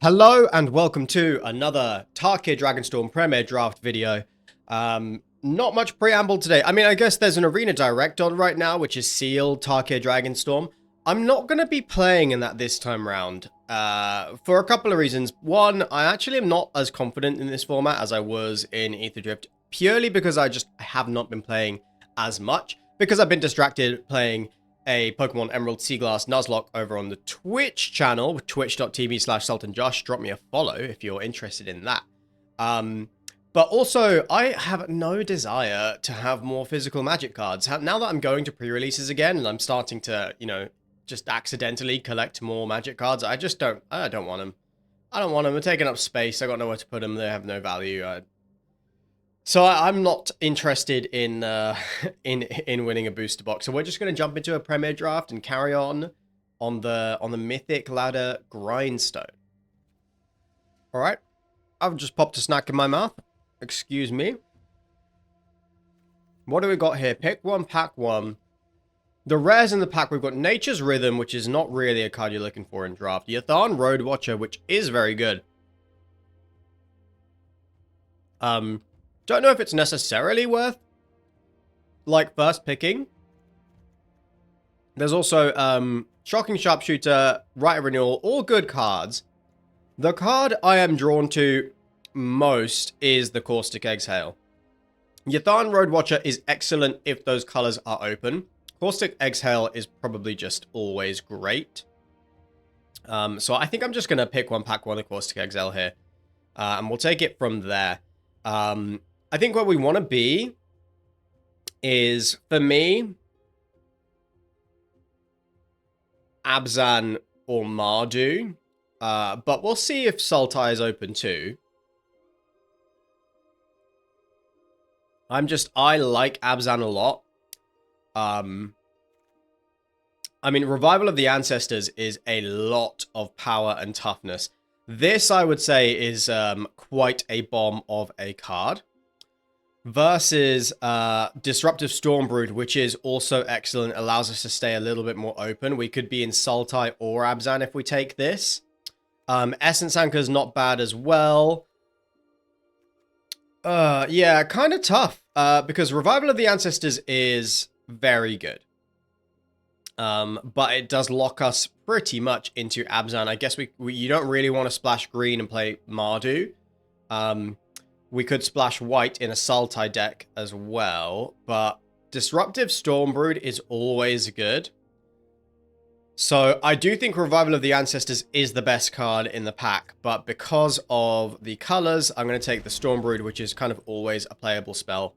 Hello and welcome to another Tarkir Dragonstorm Premier Draft video. Not much preamble today. I mean, I guess there's an arena direct on right now, which is sealed Tarkir Dragonstorm. I'm not going to be playing in that this time round, for a couple of reasons. One, I actually am not as confident in this format as I was in Aether Drift, purely because I have not been playing as much, because I've been distracted playing a Pokemon Emerald Seaglass Nuzlocke over on the Twitch channel, twitch.tv/SultanJosh. Drop me a follow if you're interested in that. But also, I have no desire to have more physical Magic cards. Now that I'm going to pre-releases again, and I'm starting to, just accidentally collect more Magic cards, I don't want them. I don't want them. They're taking up space. I got nowhere to put them. They have no value. So I'm not interested in in winning a booster box. So we're just going to jump into a Premier Draft and carry on the Mythic Ladder Grindstone. All right, I've just popped a snack in my mouth. Excuse me. What do we got here? Pick one, pack one. The rares in the pack, we've got Nature's Rhythm, which is not really a card you're looking for in draft. Yatharn Road Watcher, which is very good. Don't know if it's necessarily worth, like, first picking. There's also, Shocking Sharpshooter, Right of Renewal, all good cards. The card I am drawn to most is the Caustic Exhale. Yatharn Road Watcher is excellent if those colors are open. Caustic Exhale is probably just always great. So I think I'm just going to pick one, pack one of Caustic Exhale here. And we'll take it from there. I think where we want to be is, for me, Abzan or Mardu. But we'll see if Sultai is open too. I like Abzan a lot. I mean, Revival of the Ancestors is a lot of power and toughness. This, I would say, is quite a bomb of a card. Versus Disruptive Stormbrood, which is also excellent, allows us to stay a little bit more open. We could be in Sultai or Abzan if we take this. Essence Anchor is not bad as well. Yeah, kind of tough, because Revival of the Ancestors is very good. But it does lock us pretty much into Abzan. I guess you don't really want to splash green and play Mardu. We could splash white in a Sultai deck as well, but Disruptive Stormbrood is always good. So I do think Revival of the Ancestors is the best card in the pack, but because of the colors, I'm going to take the Stormbrood, which is kind of always a playable spell,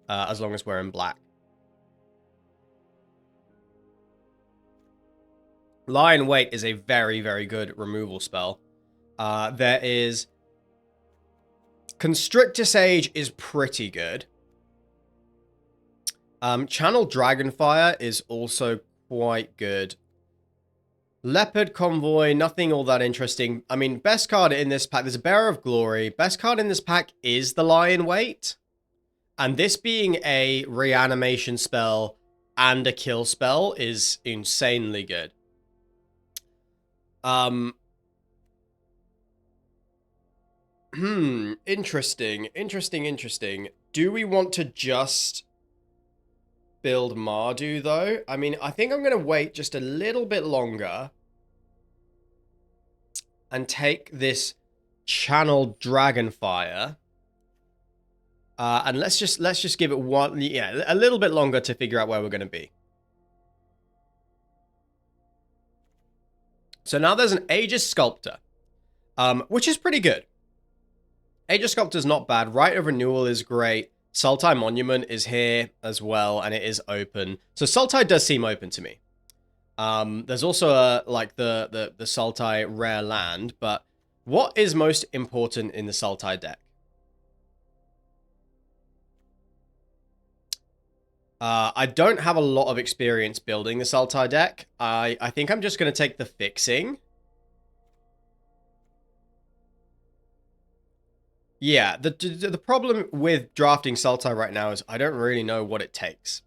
as long as we're in black. Lie in Wait is a very, very good removal spell. There is... Constrictor Sage is pretty good. Channel Dragonfire is also quite good. Leopard Convoy, nothing all that interesting. I mean, best card in this pack, there's a Bearer of Glory. Best card in this pack is the Lie in Wait. And this being a reanimation spell and a kill spell is insanely good. Interesting. Do we want to just build Mardu, though? I mean, I think I'm going to wait just a little bit longer and take this Channel Dragonfire. And let's just give it a little bit longer to figure out where we're going to be. So now there's an Aegis Sculptor, which is pretty good. Aegis Sculptor's not bad. Right of Renewal is great. Sultai Monument is here as well, and it is open. So Sultai does seem open to me. There's also like the Sultai Rare Land, but what is most important in the Sultai deck? I don't have a lot of experience building the Sultai deck. I think I'm just going to take the Fixing. Yeah, the problem with drafting Sultai right now is I don't really know what it takes.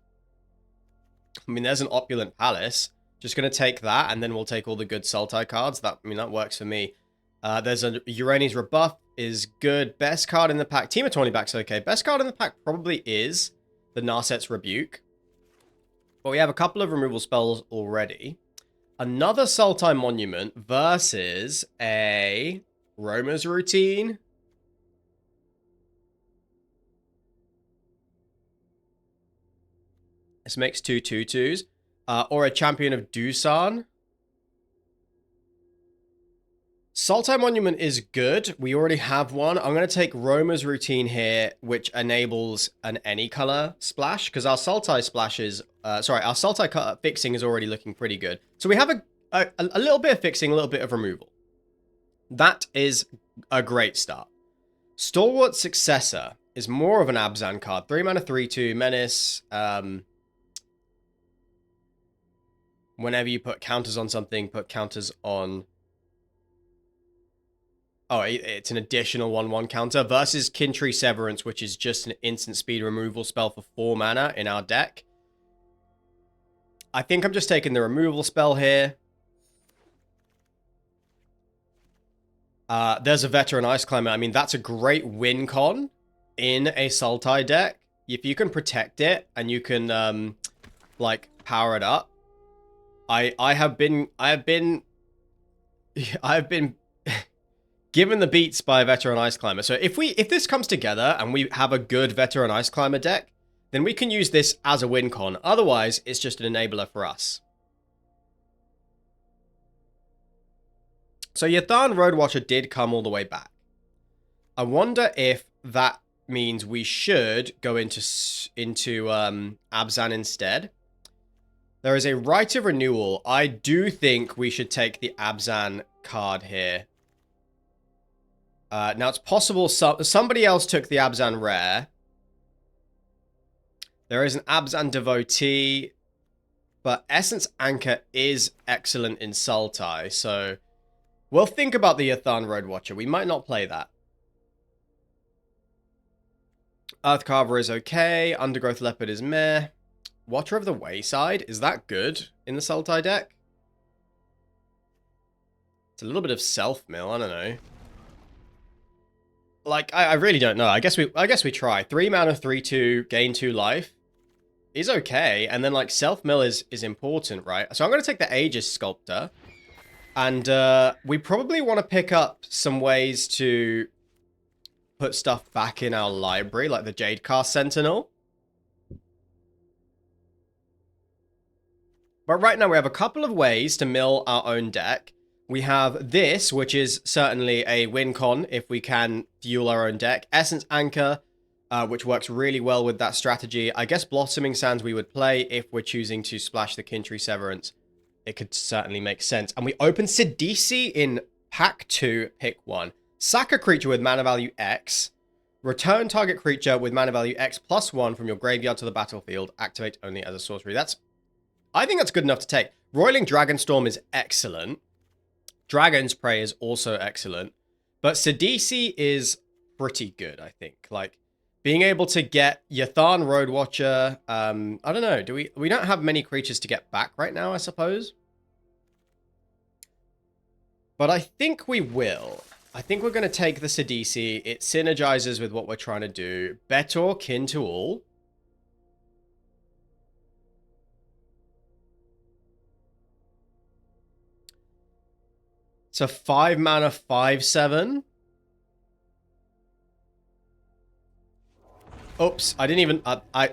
I mean, there's an Opulent Palace. Just going to take that, and then we'll take all the good Sultai cards. That works for me. There's a Urania's Rebuff is good. Best card in the pack. Team of 20 back's okay. Best card in the pack probably is the Narset's Rebuke. But we have a couple of removal spells already. Another Sultai Monument versus a Roma's Routine. This makes 2 2/2s. Or a Champion of Dusan. Sultai Monument is good. We already have one. I'm going to take Roma's Routine here, which enables an any color splash, because our Sultai splashes, our Sultai fixing is already looking pretty good. So we have a little bit of fixing, a little bit of removal. That is a great start. Stalwart Successor is more of an Abzan card. 3 mana, 3/2, Menace. Whenever you put counters on something, put counters on... Oh, it's an additional 1/1 counter versus Kintree Severance, which is just an instant speed removal spell for 4 mana in our deck. I think I'm just taking the removal spell here. There's a Veteran Ice Climber. I mean, that's a great win con in a Sultai deck. If you can protect it and you can, like, power it up. I have been given the beats by a Veteran Ice Climber. So if this comes together and we have a good Veteran Ice Climber deck, then we can use this as a win con. Otherwise, it's just an enabler for us. So Yatharn Roadwatcher did come all the way back. I wonder if that means we should go into Abzan instead. There is a Right of Renewal. I do think we should take the Abzan card here. Now, it's possible somebody else took the Abzan rare. There is an Abzan Devotee, but Essence Anchor is excellent in Sultai, so we'll think about the Yatharn Roadwatcher. We might not play that. Earthcarver is okay. Undergrowth Leopard is meh. Watcher of the Wayside, is that good in the Sultai deck? It's a little bit of self-mill, I don't know. Like, I really don't know. I guess we try. 3 mana, 3/2, gain 2 life is okay. And then, like, self-mill is important, right? So I'm going to take the Aegis Sculptor. And we probably want to pick up some ways to put stuff back in our library, like the Jadecast Sentinel. But right now we have a couple of ways to mill our own deck. We have this, which is certainly a win con if we can fuel our own deck. Essence Anchor, which works really well with that strategy. I guess Blossoming Sands we would play if we're choosing to splash the Kintree Severance. It could certainly make sense. And we open Sidisi in pack 2, pick 1. Sack a creature with mana value X. Return target creature with mana value X +1 from your graveyard to the battlefield. Activate only as a sorcery. I think that's good enough to take. Roiling Dragonstorm is excellent. Dragon's Prey is also excellent. But Sidisi is pretty good, I think. Like, being able to get Yatharn Roadwatcher, I don't know. We don't have many creatures to get back right now, I suppose. But I think we will. I think we're going to take the Sidisi. It synergizes with what we're trying to do. Betor, Kin to All. It's a 5 mana 5/7. Oops, I didn't even...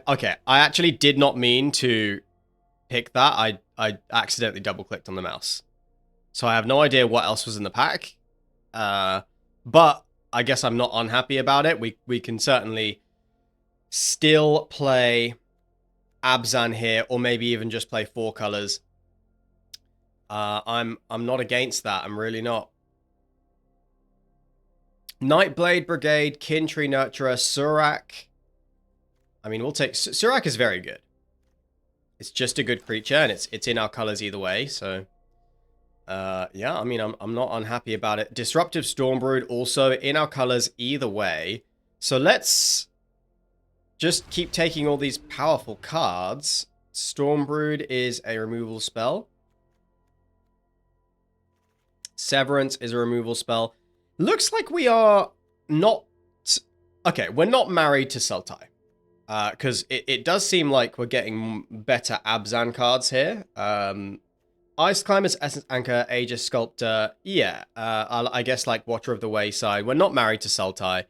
okay, I actually did not mean to pick that. I accidentally double-clicked on the mouse. So I have no idea what else was in the pack. But I guess I'm not unhappy about it. We can certainly still play Abzan here, or maybe even just play 4 colors. I'm not against that. I'm really not. Nightblade Brigade, Kintree Nurturer, Surak. I mean, we'll take... Surak is very good. It's just a good creature, and it's in our colors either way, so... yeah, I mean, I'm not unhappy about it. Disruptive Stormbrood also in our colors either way. So let's just keep taking all these powerful cards. Stormbrood is a removal spell. Severance is a removal spell. Looks like we are not... Okay, we're not married to Sultai. Because it does seem like we're getting better Abzan cards here. Ice Climbers, Essence Anchor, Aegis Sculptor. Yeah, I guess like Watcher of the Wayside. We're not married to Sultai.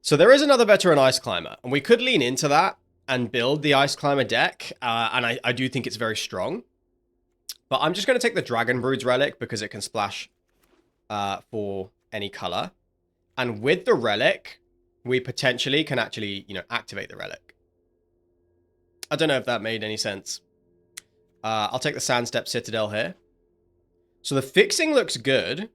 So there is another veteran Ice Climber. And we could lean into that and build the Ice Climber deck. And I do think it's very strong. But I'm just going to take the Dragon Brood's Relic because it can splash for any color. And with the Relic, we potentially can actually, activate the Relic. I don't know if that made any sense. I'll take the Sandstep Citadel here. So the fixing looks good.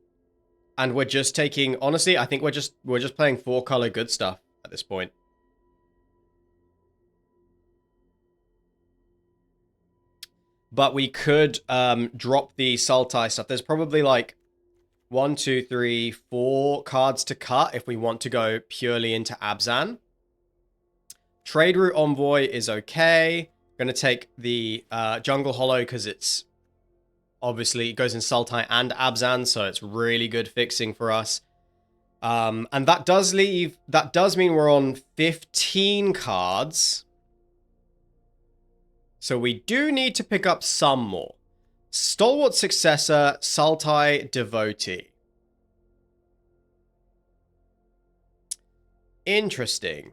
And we're just taking... Honestly, I think we're just playing 4-color good stuff at this point. But we could drop the Sultai stuff. There's probably like 1, 2, 3, 4 cards to cut if we want to go purely into Abzan. Trade Route Envoy is okay. Going to take the Jungle Hollow because it's obviously it goes in Sultai and Abzan, so it's really good fixing for us. And that does mean we're on 15 cards. So we do need to pick up some more. Stalwart Successor, Sultai Devotee. Interesting.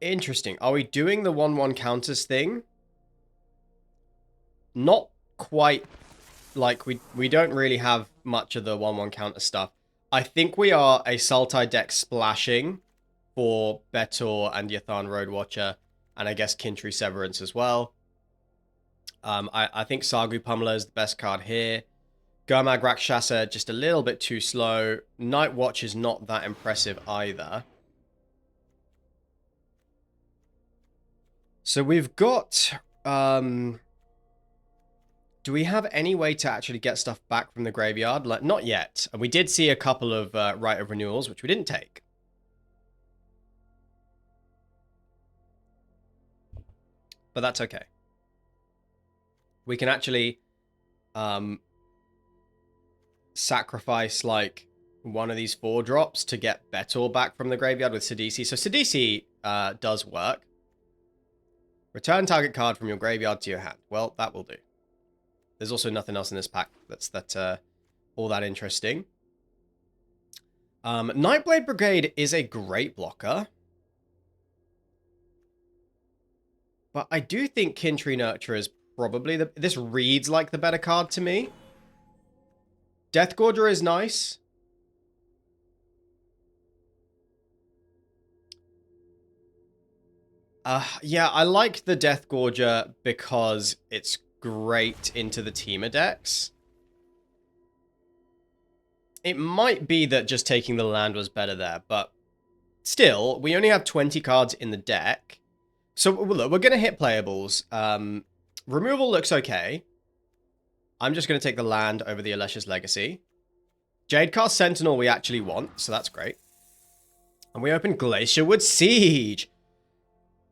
Interesting. Are we doing the 1/1 counters thing? Not quite. Like, we don't really have much of the 1/1 counter stuff. I think we are a Sultai deck splashing for Betor and Yathan Roadwatcher, and I guess Kintry Severance as well. I think Sagu Pummeler is the best card here. Gomag Rakshasa, just a little bit too slow. Night Watch is not that impressive either. So we've got... do we have any way to actually get stuff back from the graveyard? Like, not yet. And we did see a couple of Rite of Renewals, which we didn't take. But that's okay. We can actually sacrifice, like, one of these 4-drops to get Betor back from the graveyard with Sidisi. So Sidisi does work. Return target card from your graveyard to your hand. Well, that will do. There's also nothing else in this pack that's all that interesting. Nightblade Brigade is a great blocker. But I do think Kintry Nurture is probably this reads like the better card to me. Deathgorger is nice. Yeah, I like the Deathgorger because it's great into the Teamer decks. It might be that just taking the land was better there, but still, we only have 20 cards in the deck. So, look, we're going to hit playables. Removal looks okay. I'm just going to take the land over the Alesha's Legacy. Jadecast Sentinel we actually want, so that's great. And we open Glacierwood Siege.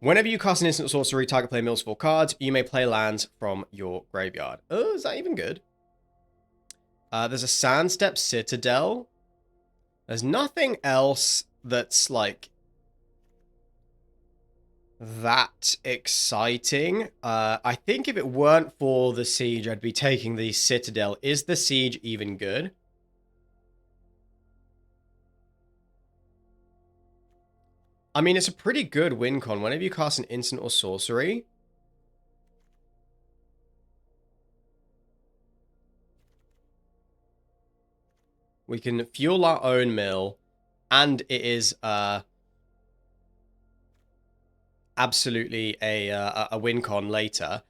Whenever you cast an instant sorcery, target player mills 4 cards, you may play lands from your graveyard. Oh, is that even good? There's a Sandstep Citadel. There's nothing else that's, like, that exciting. I think if it weren't for the Siege, I'd be taking the Citadel. Is the Siege even good? I mean, it's a pretty good win con. Whenever you cast an instant or sorcery. We can fuel our own mill. And it is absolutely a win con later.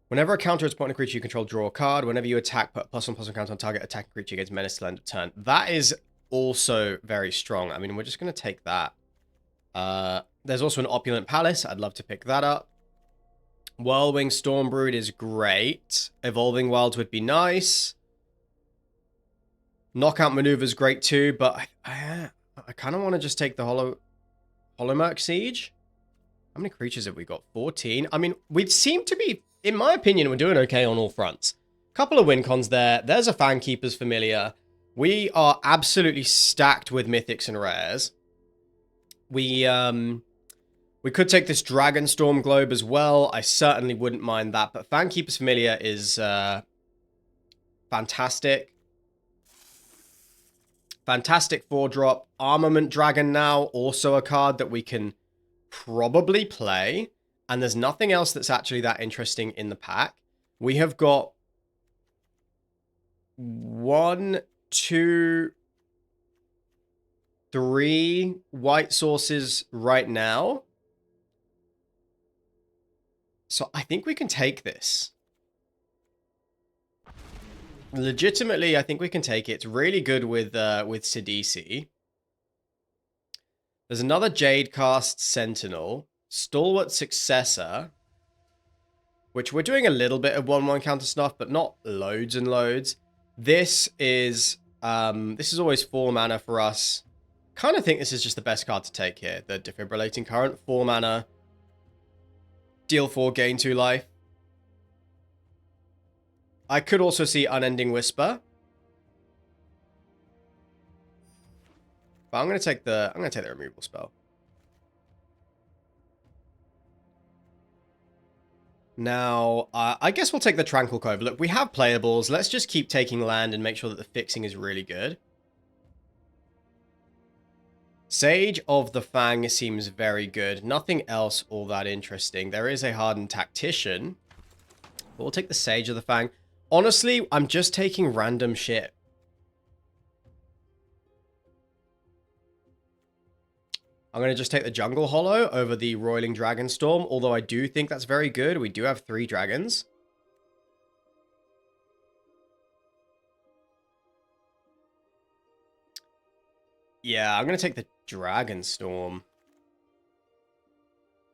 Whenever a counter is put on a creature you control, draw a card. Whenever you attack, put a +1/+1 counter on target attacking creature against menace till end of turn. That is also very strong. I mean, we're just going to take that. There's also an Opulent Palace. I'd love to pick that up. Whirlwing Stormbrood is great. Evolving Wilds would be nice. Knockout Maneuver is great too, but I kind of want to just take the Hollowmurk Siege. How many creatures have we got? 14. I mean, we seem to be, in my opinion, we're doing okay on all fronts. A Couple of win cons there. There's a Fankeeper's Familiar. We are absolutely stacked with mythics and rares. We could take this Dragonstorm Globe as well. I certainly wouldn't mind that, but Fankeeper's Familiar is fantastic. Fantastic 4-drop. Armament Dragon now, also a card that we can probably play. And there's nothing else that's actually that interesting in the pack. We have got 1, 2, 3 white sources right now. So I think we can take this. Legitimately, I think we can take it. It's really good with Sidisi. There's another Jadecast Sentinel. Stalwart Successor. Which we're doing a little bit of 1/1 counter stuff, but not loads and loads. This is always 4 mana for us. Kind of think this is just the best card to take here. The Defibrillating Current, 4 mana. Deal 4, gain 2 life. I could also see Unending Whisper. But I'm gonna take the removal spell. Now, I guess we'll take the Tranquil Cove. Look, we have playables. Let's just keep taking land and make sure that the fixing is really good. Sage of the Fang seems very good. Nothing else all that interesting. There is a Hardened Tactician. But we'll take the Sage of the Fang. Honestly, I'm just taking random shit. I'm going to just take the Jungle Hollow over the Roiling Dragonstorm, although I do think that's very good. We do have 3 dragons. Yeah, I'm going to take the Dragonstorm.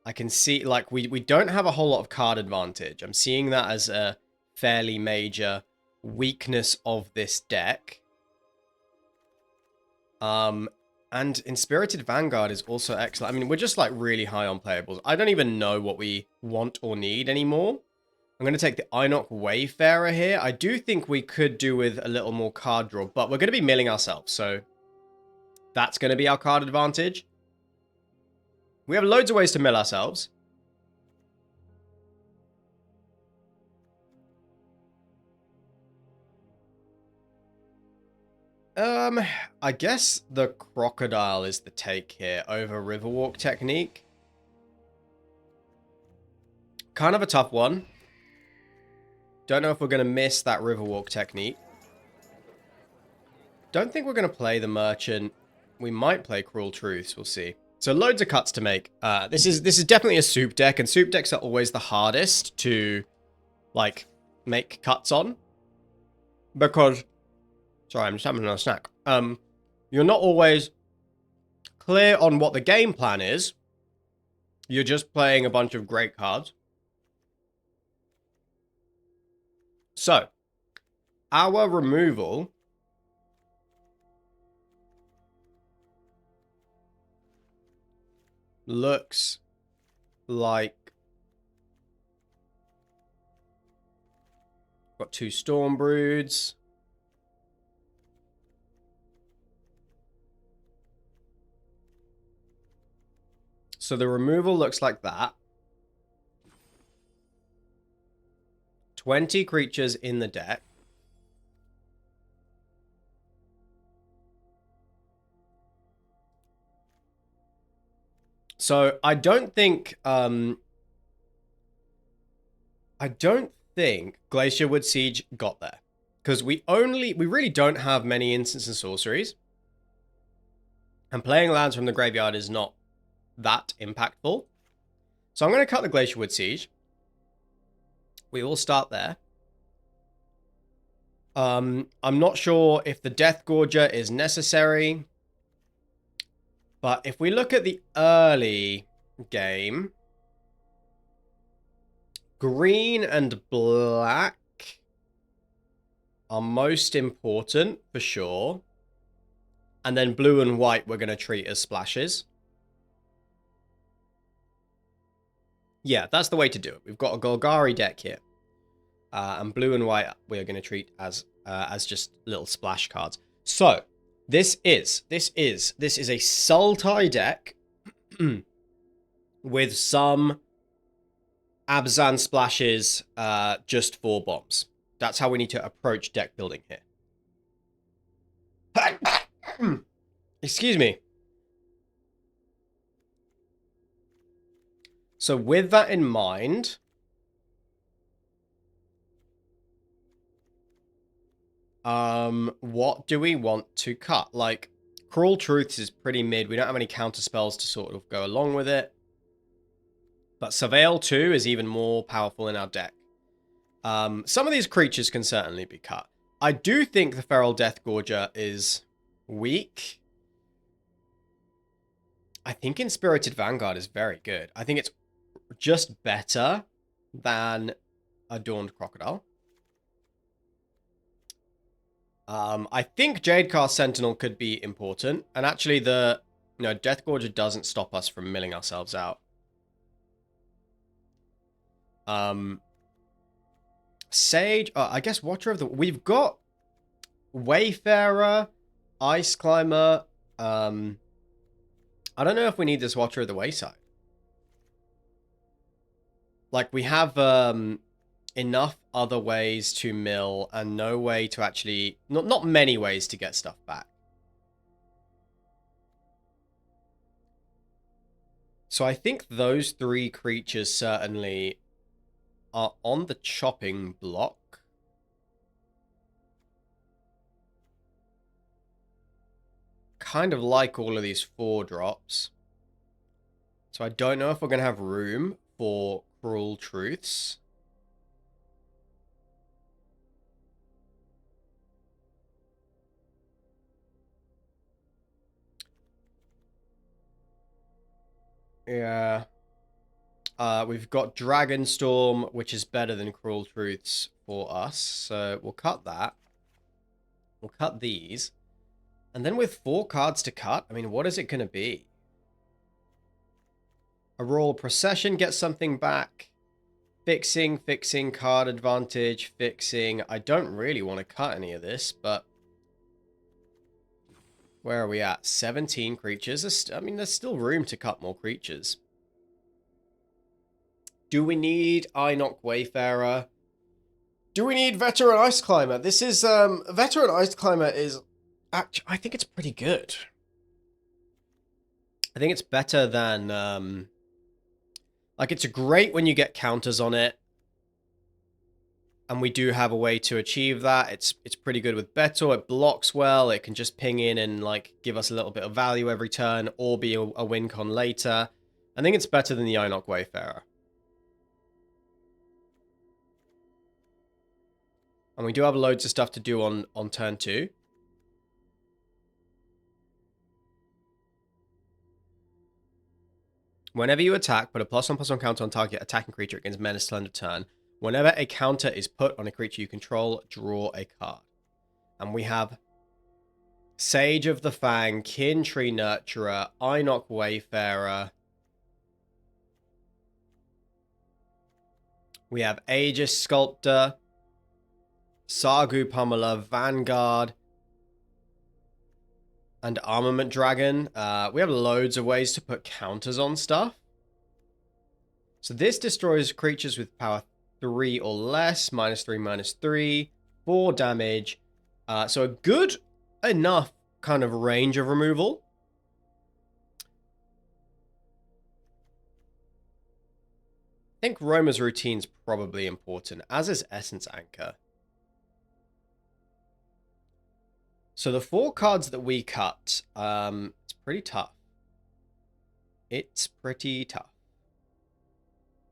I can see, like, we don't have a whole lot of card advantage. I'm seeing that as a fairly major weakness of this deck. And Inspirited Vanguard is also excellent. I mean, we're just, like, really high on playables. I don't even know what we want or need anymore. I'm going to take the Inoc Wayfarer here. I do think we could do with a little more card draw, but we're going to be milling ourselves, so that's going to be our card advantage. We have loads of ways to mill ourselves. I guess the Crocodile is the take here over Riverwalk Technique. Kind of a tough one. Don't know if we're going to miss that Riverwalk Technique. Don't think we're going to play the Merchant. We might play Cruel Truths, we'll see. So loads of cuts to make. This is definitely a soup deck, and soup decks are always the hardest to, like, make cuts on. Because... Sorry, I'm just having a snack. You're not always clear on what the game plan is. You're just playing a bunch of great cards. So, our removal looks like... Got 2 Storm Broods. So the removal looks like that. 20 creatures in the deck. So I don't think Glacierwood Siege got there. Because we really don't have many instants and sorceries. And playing lands from the graveyard is not that impactful. So I'm going to cut the Glacierwood Siege. We will start there. I'm not sure if the Death Gorger is necessary. But if we look at the early game, green and black are most important for sure. And then blue and white we're going to treat as splashes. Yeah, that's the way to do it. We've got a Golgari deck here. And blue and white we are going to treat as just little splash cards. So this is a Sultai deck with some Abzan splashes, just 4 bombs. That's how we need to approach deck building here. Excuse me. So with that in mind, what do we want to cut? Like, Cruel Truths is pretty mid. We don't have any counter spells to sort of go along with it. But Surveil 2 is even more powerful in our deck. Some of these creatures can certainly be cut. I do think the Feral Deathgorger is weak. I think Inspirited Vanguard is very good. I think it's just better than Adorned Crocodile. I think Jadecast Sentinel could be important. And actually Deathgorger doesn't stop us from milling ourselves out. Sage, I guess Watcher of the... We've got Wayfarer, Ice Climber. I don't know if we need this Watcher of the Wayside. Like, we have enough other ways to mill and no way to actually... Not many ways to get stuff back. So I think those 3 creatures certainly are on the chopping block. Kind of like all of these 4 drops. So I don't know if we're going to have room for Cruel Truths. Yeah. We've got Dragonstorm, which is better than Cruel Truths for us. So we'll cut that. We'll cut these. And then with 4 cards to cut, I mean, what is it going to be? A Royal Procession gets something back. Fixing, card advantage, fixing. I don't really want to cut any of this, but... Where are we at? 17 creatures. I mean, there's still room to cut more creatures. Do we need Inoc Wayfarer? Do we need Veteran Ice Climber? This is, Veteran Ice Climber is... Actually, I think it's pretty good. I think it's better than, like, it's great when you get counters on it. And we do have a way to achieve that. It's pretty good with Beto. It blocks well. It can just ping in and, like, give us a little bit of value every turn or be a win con later. I think it's better than the Inoc Wayfarer. And we do have loads of stuff to do on turn 2. Whenever you attack, put a +1/+1 counter on target attacking creature against menace till end of turn. Whenever a counter is put on a creature you control, draw a card. And we have Sage of the Fang, Kin Tree Nurturer, Inoc Wayfarer. We have Aegis Sculptor, Sargu Pummeler, Vanguard, and Armament Dragon. We have loads of ways to put counters on stuff. So this destroys creatures with power 3 or less, -3/-3, 4 damage. So a good enough kind of range of removal. I think Roma's Routine's probably important, as is Essence Anchor. So the 4 cards that we cut, it's pretty tough. It's pretty tough.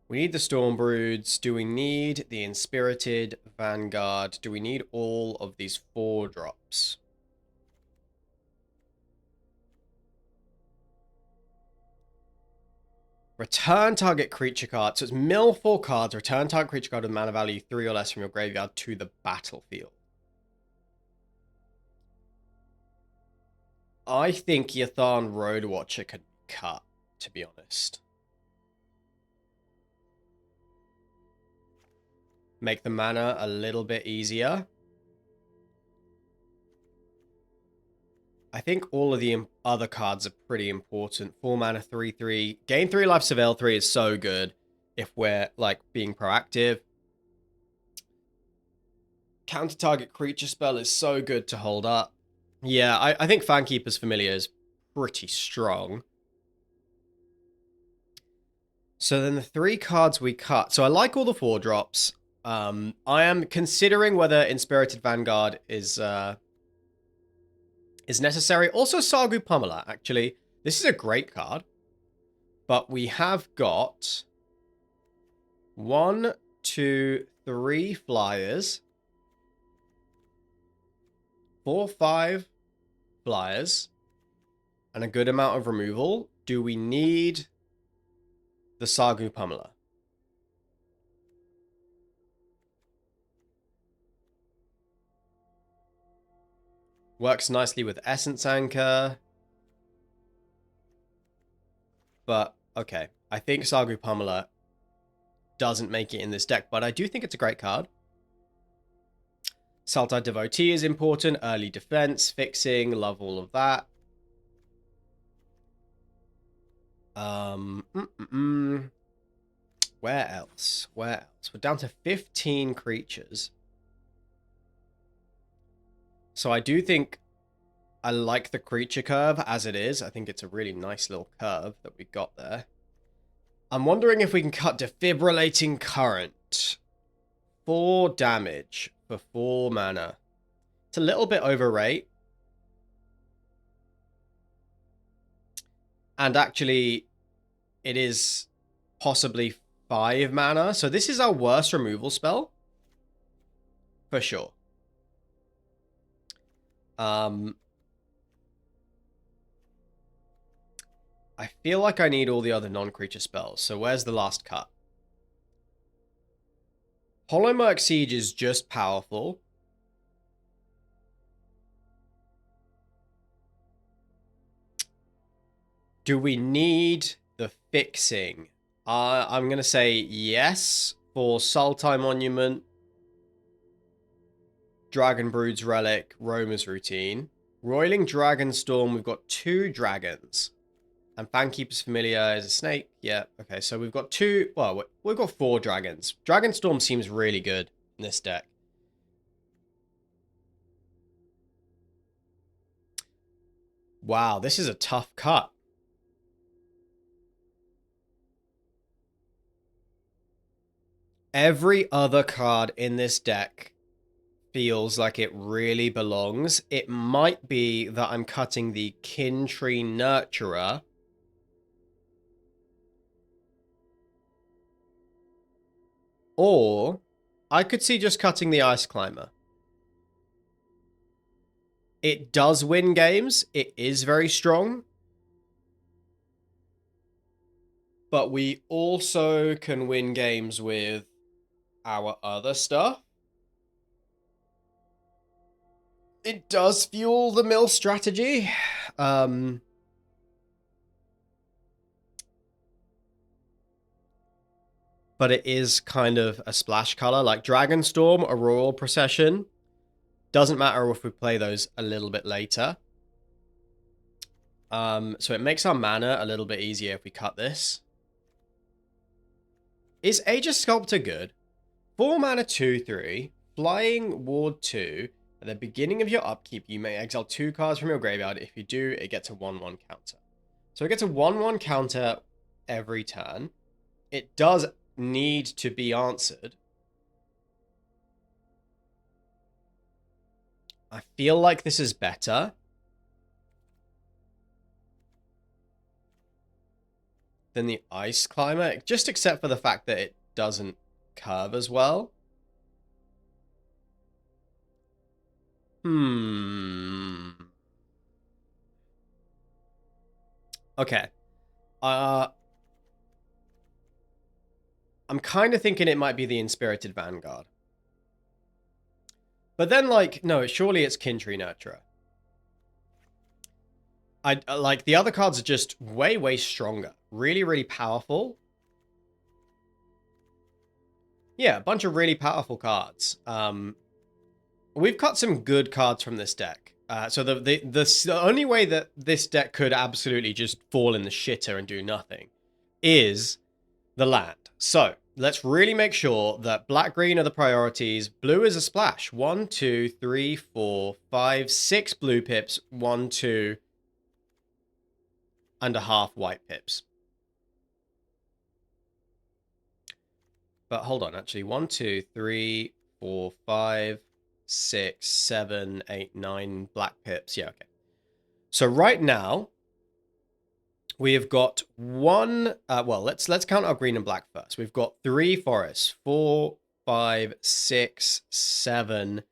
We need the Stormbroods. Do we need the Inspirited Vanguard? Do we need all of these 4 drops? Return target creature card. So it's mill 4 cards. Return target creature card with mana value 3 or less from your graveyard to the battlefield. I think Yatharn Roadwatcher could be cut, to be honest. Make the mana a little bit easier. I think all of the other cards are pretty important. 4 mana, 3/3. Gain 3 life, surveil 3 is so good if we're, like, being proactive. Counter target creature spell is so good to hold up. Yeah, I think Fankeeper's Familiar is pretty strong. So then the 3 cards we cut. So I like all the 4-drops. I am considering whether Inspirited Vanguard is necessary. Also, Sargu Pummeler, actually. This is a great card. But we have got 1, 2, 3 flyers. 4, 5 flyers. And a good amount of removal. Do we need the Sargu Pummeler? Works nicely with Essence Anchor. But, okay. I think Sargu Pummeler doesn't make it in this deck, but I do think it's a great card. Sultai Devotee is important. Early defense, fixing, love all of that. Where else? Where else? We're down to 15 creatures. So I do think I like the creature curve as it is. I think it's a really nice little curve that we got there. I'm wondering if we can cut Defibrillating Current. 4 damage for 4 mana. It's a little bit overrate. And actually, it is possibly 5 mana. So this is our worst removal spell. For sure. I feel like I need all the other non-creature spells. So where's the last cut? Hollowmurk Siege is just powerful. Do we need the fixing? I'm going to say yes for Sultai Monument, Dragonbrood's Relic, Roamer's Routine. Roiling Dragonstorm, we've got 2 dragons. And Fankeeper's Familiar is a snake. Yeah, okay, so we've got 2... Well, we've got 4 dragons. Dragonstorm seems really good in this deck. Wow, this is a tough cut. Every other card in this deck feels like it really belongs. It might be that I'm cutting the Kintree Nurturer. Or I could see just cutting the Ice Climber. It does win games. It is very strong. But we also can win games with our other stuff. It does fuel the mill strategy. But it is kind of a splash color. Like Dragonstorm, Auroral Procession. Doesn't matter if we play those a little bit later. So it makes our mana a little bit easier if we cut this. Is Aegis Sculptor good? 4 mana, 2/3. Flying, Ward 2. At the beginning of your upkeep, you may exile 2 cards from your graveyard. If you do, it gets a 1/1 counter. So it gets a 1/1 counter every turn. It does need to be answered. I feel like this is better than the Ice Climber, just except for the fact that it doesn't curve as well. Okay. I'm kind of thinking it might be the Inspirited Vanguard. But then, like, no, surely it's Kintree Nurturer. Like, the other cards are just way, way stronger. Really, really powerful. Yeah, a bunch of really powerful cards. We've cut some good cards from this deck. So the only way that this deck could absolutely just fall in the shitter and do nothing is the land. So let's really make sure that black-green are the priorities. Blue is a splash. 1, 2, 3, 4, 5, 6 blue pips. 1, 2, and a half white pips. But hold on, actually. 1, 2, 3, 4, 5, 6, 7, 8, 9 black pips. Yeah, okay. So right now, we have got one. Well, let's count our green and black first. We've got 3 forests, 4, 5, 6, 7,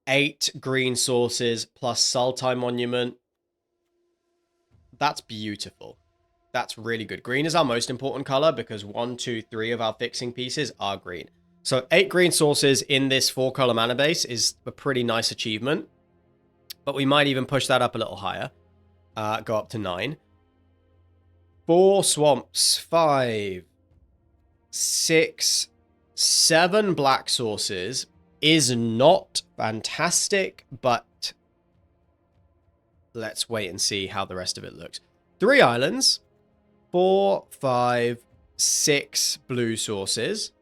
8 green sources plus Sultai Monument. That's beautiful. That's really good. Green is our most important color because 1, 2, 3 of our fixing pieces are green. So 8 green sources in this 4-color mana base is a pretty nice achievement. But we might even push that up a little higher. Go up to 9. 4 swamps, 5, 6, 7 black sources is not fantastic, but let's wait and see how the rest of it looks. 3 islands, 4, 5, 6 blue sources.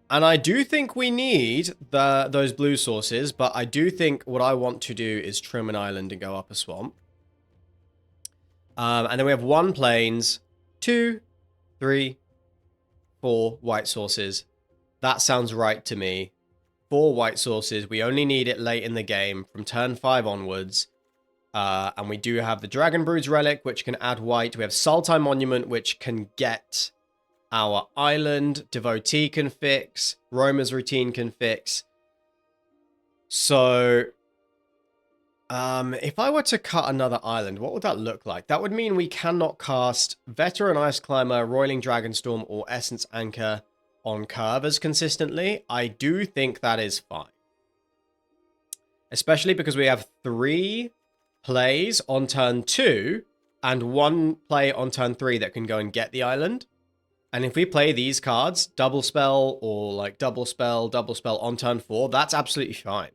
And I do think we need those blue sources, but I do think what I want to do is trim an island and go up a swamp. And then we have 1 plains, 2, 3, 4 white sources. That sounds right to me. 4 white sources. We only need it late in the game from turn 5 onwards. And we do have the Dragon Brood's Relic, which can add white. We have Sultai Monument, which can get our island. Devotee can fix. Roma's Routine can fix. So if I were to cut another island, what would that look like? That would mean we cannot cast Veteran Ice Climber, Roiling Dragonstorm, or Essence Anchor on curve as consistently. I do think that is fine. Especially because we have 3 plays on turn 2 and 1 play on turn 3 that can go and get the island. And if we play these cards, double spell or like double spell on turn 4, that's absolutely fine.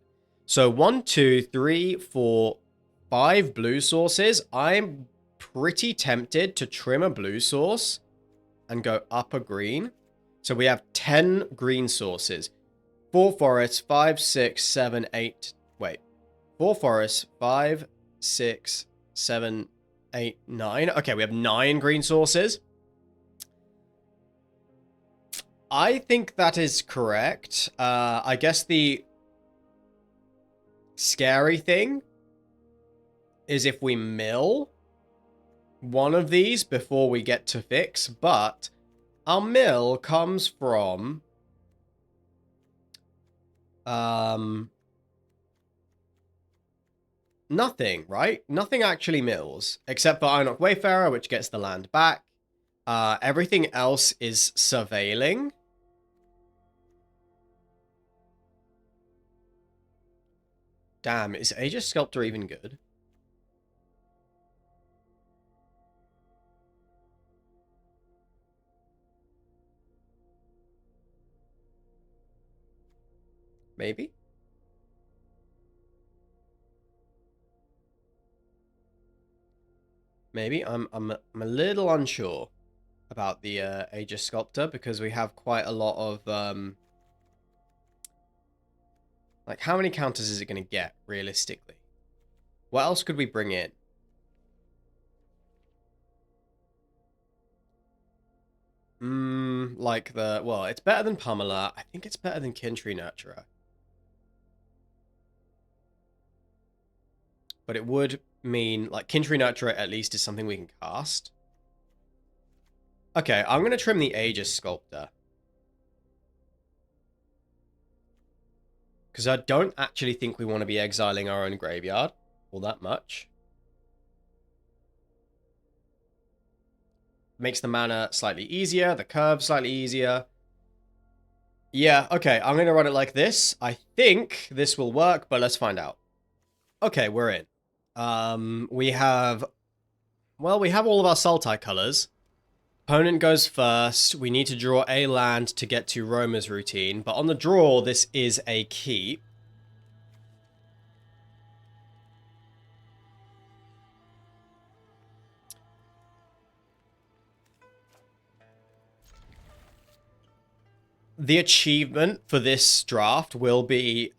So 1, 2, 3, 4, 5 blue sources. I'm pretty tempted to trim a blue source and go up a green. So we have 10 green sources. 4 forests, 5, 6, 7, 8. Wait. 4 forests, 5, 6, 7, 8, 9. Okay, we have 9 green sources. I think that is correct. I guess the scary thing is if we mill one of these before we get to fix, but our mill comes from nothing, right? Nothing actually mills, except for Einok Wayfarer, which gets the land back. Everything else is surveilling. Damn, is Aegis Sculptor even good? Maybe? Maybe? I'm a little unsure about the Aegis Sculptor because we have quite a lot of like, how many counters is it going to get, realistically? What else could we bring in? Like well, it's better than Pummeler. I think it's better than Kintree Nurturer. But it would mean, like, Kintree Nurturer at least is something we can cast. Okay, I'm going to trim the Aegis Sculptor. Because I don't actually think we want to be exiling our own graveyard all that much. Makes the mana slightly easier, the curve slightly easier. Yeah, okay, I'm going to run it like this. I think this will work, but let's find out. Okay, we're in. We have... Well, we have all of our Sultai colors. Opponent goes first. We need to draw a land to get to Roma's routine. But on the draw, this is a keep. The achievement for this draft will be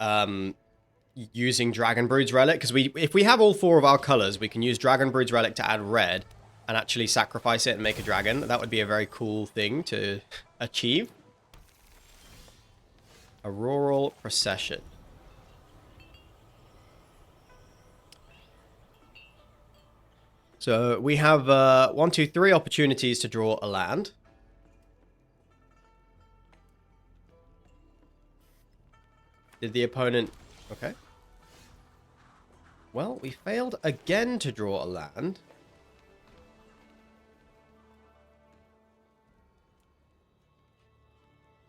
using Dragonbrood's Relic. Because if we have all 4 of our colors, we can use Dragonbrood's Relic to add red. And actually sacrifice it and make a dragon. That would be a very cool thing to achieve. Auroral Procession. So we have 1, 2, 3 opportunities to draw a land. Did the opponent... Okay. Well, we failed again to draw a land.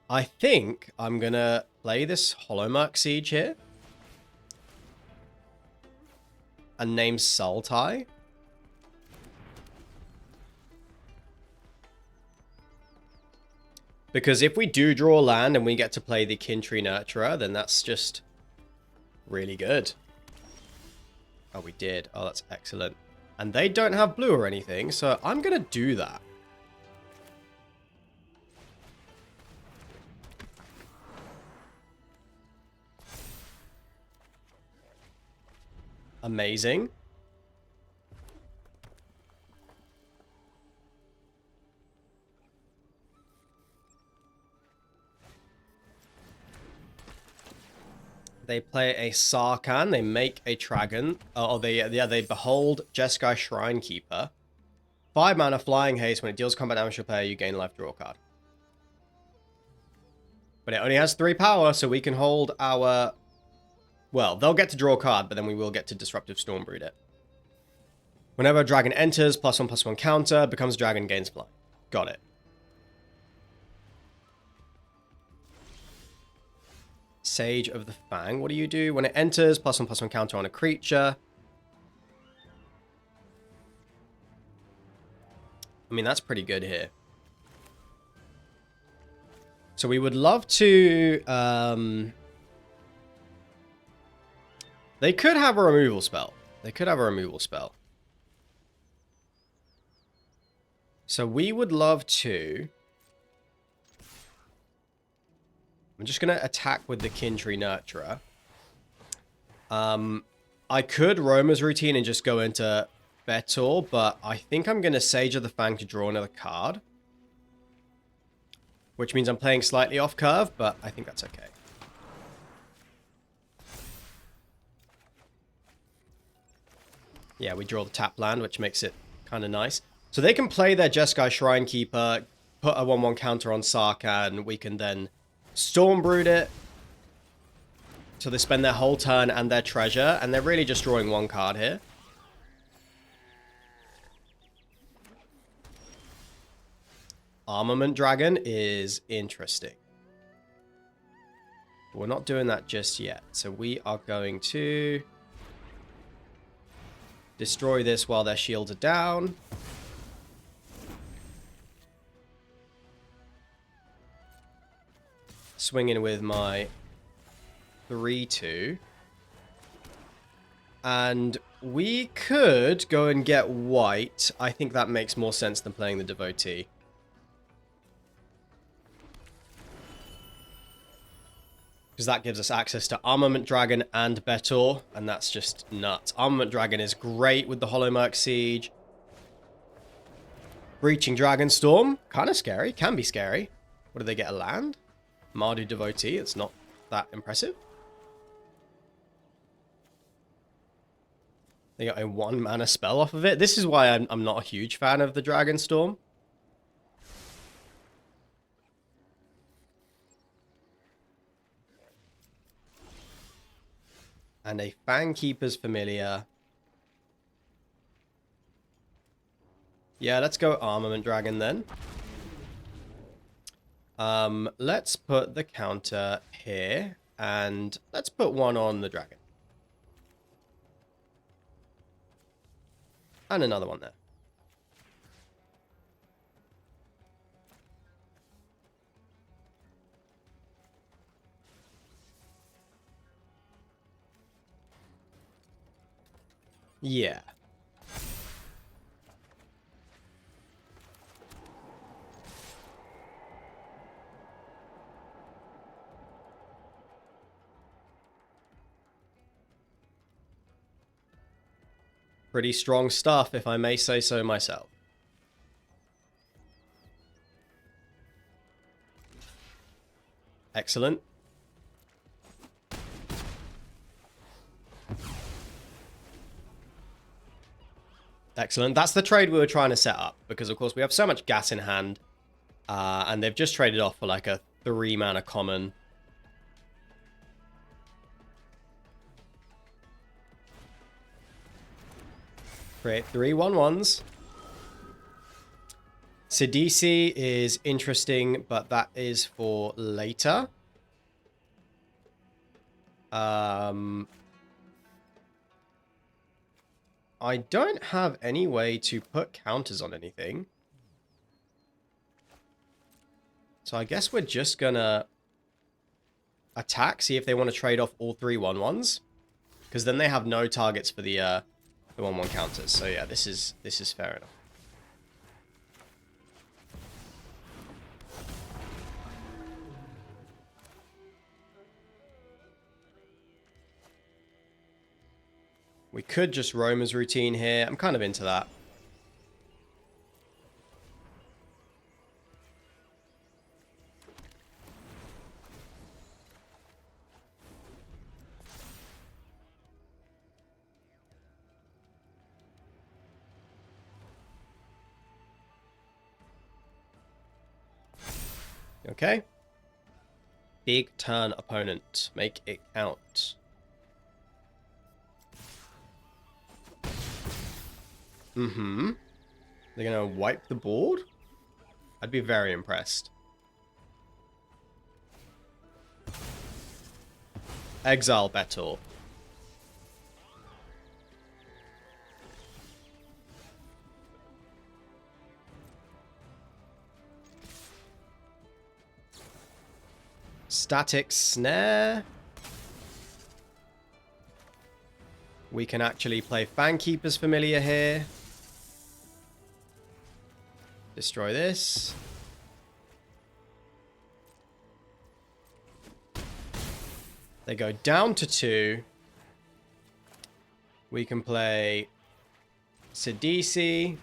I think I'm going to play this Hollowmark Siege here. And name Sultai. Because if we do draw land and we get to play the Kintree Nurturer, then that's just really good. Oh, we did. Oh, that's excellent. And they don't have blue or anything, so I'm going to do that. Amazing. They play a Sarkhan. They make a Dragon. They behold Jeskai Shrinekeeper. 5 mana flying haste. When it deals combat damage to a player, you gain life, draw a card. But it only has 3 power, so we can hold our... Well, they'll get to draw a card, but then we will get to Disruptive Stormbrood it. Whenever a dragon enters, +1/+1 counter, becomes dragon, gains fly. Got it. Sage of the Fang. What do you do? When it enters, +1/+1 counter on a creature. I mean, that's pretty good here. So we would love to... They could have a removal spell. So we would love to... I'm just going to attack with the Kintree Nurturer. I could Roma's routine and just go into Betor, but I think I'm going to Sage of the Fang to draw another card. Which means I'm playing slightly off curve, but I think that's okay. Yeah, we draw the tap land, which makes it kind of nice. So they can play their Jeskai Shrinekeeper, put a 1/1 counter on Sarkhan. We can then Stormbrood it. So they spend their whole turn and their treasure, and they're really just drawing 1 card here. Armament Dragon is interesting. But we're not doing that just yet. So we are going to... destroy this while their shields are down. Swing in with my 3/2. And we could go and get white. I think that makes more sense than playing the Devotee. Because that gives us access to Armament Dragon and Betor, and that's just nuts. Armament Dragon is great with the Hollowmark Siege. Breaching Dragonstorm, kind of scary, can be scary. What do they get, a land? Mardu Devotee, it's not that impressive. They got a 1 mana spell off of it. This is why I'm not a huge fan of the Dragonstorm. And a Fangkeeper's Familiar. Yeah, let's go Armament Dragon then. Let's put the counter here. And let's put 1 on the dragon. And another one there. Yeah. Pretty strong stuff, if I may say so myself. Excellent. Excellent. That's the trade we were trying to set up, because of course we have so much gas in hand, and they've just traded off for like a 3-mana common. Create 3 1/1s. Sidisi is interesting, but that is for later. I don't have any way to put counters on anything. So I guess we're just gonna attack, see if they want to trade off all 3 1/1s. Because then they have no targets for the 1/1 counters. So yeah, this is fair enough. We could just Roamer's routine here. I'm kind of into that. Okay. Big turn opponent. Make it count. They're gonna wipe the board? I'd be very impressed. Exile battle. Static snare. We can actually play Fankeeper's Familiar here. Destroy this. They go down to 2. We can play Sidisi.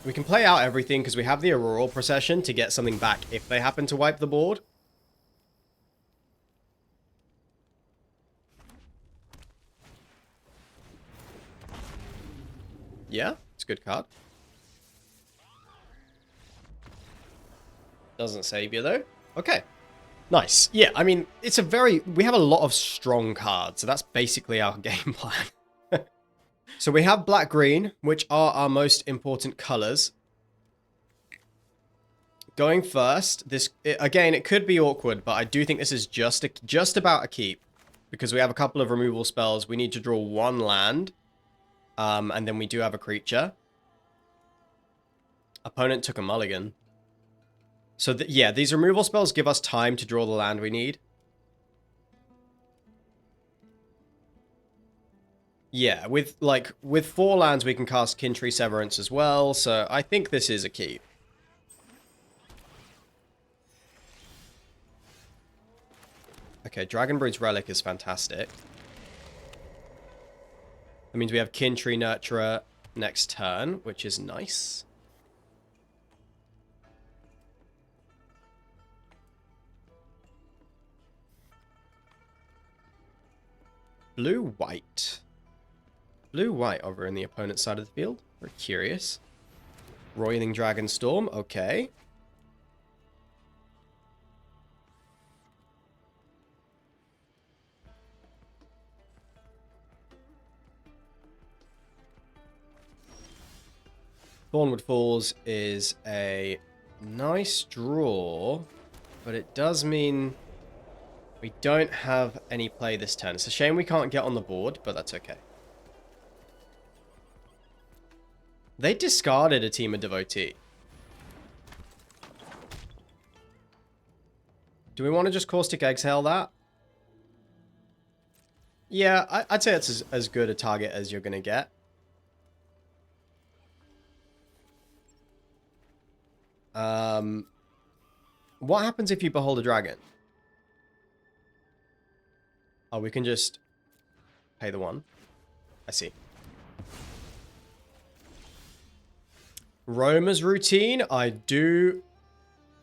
We can play out everything because we have the Auroral Procession to get something back if they happen to wipe the board. Yeah, it's a good card. Doesn't save you though. Okay. Nice. Yeah, I mean, it's a very... We have a lot of strong cards, so that's basically our game plan. So we have black-green, which are our most important colors. Going first, this... again, it could be awkward, but I do think this is just about a keep. Because we have a couple of removal spells. We need to draw 1 land. And then we do have a creature. Opponent took a mulligan. So, yeah, these removal spells give us time to draw the land we need. Yeah, with 4 lands, we can cast Kintree Severance as well, so I think this is a keep. Okay, Dragonbrood's Relic is fantastic. That means we have Kintree Nurturer next turn, which is nice. Blue-white. Blue-white over in the opponent's side of the field. Very curious. Roiling Dragonstorm, okay. Thornwood Falls is a nice draw, but it does mean we don't have any play this turn. It's a shame we can't get on the board, but that's okay. They discarded a Team of Devotee. Do we want to just Caustic Exhale that? Yeah, I'd say it's as good a target as you're going to get. What happens if you behold a dragon? Oh, we can just pay the 1. I see. Roamer's routine, I do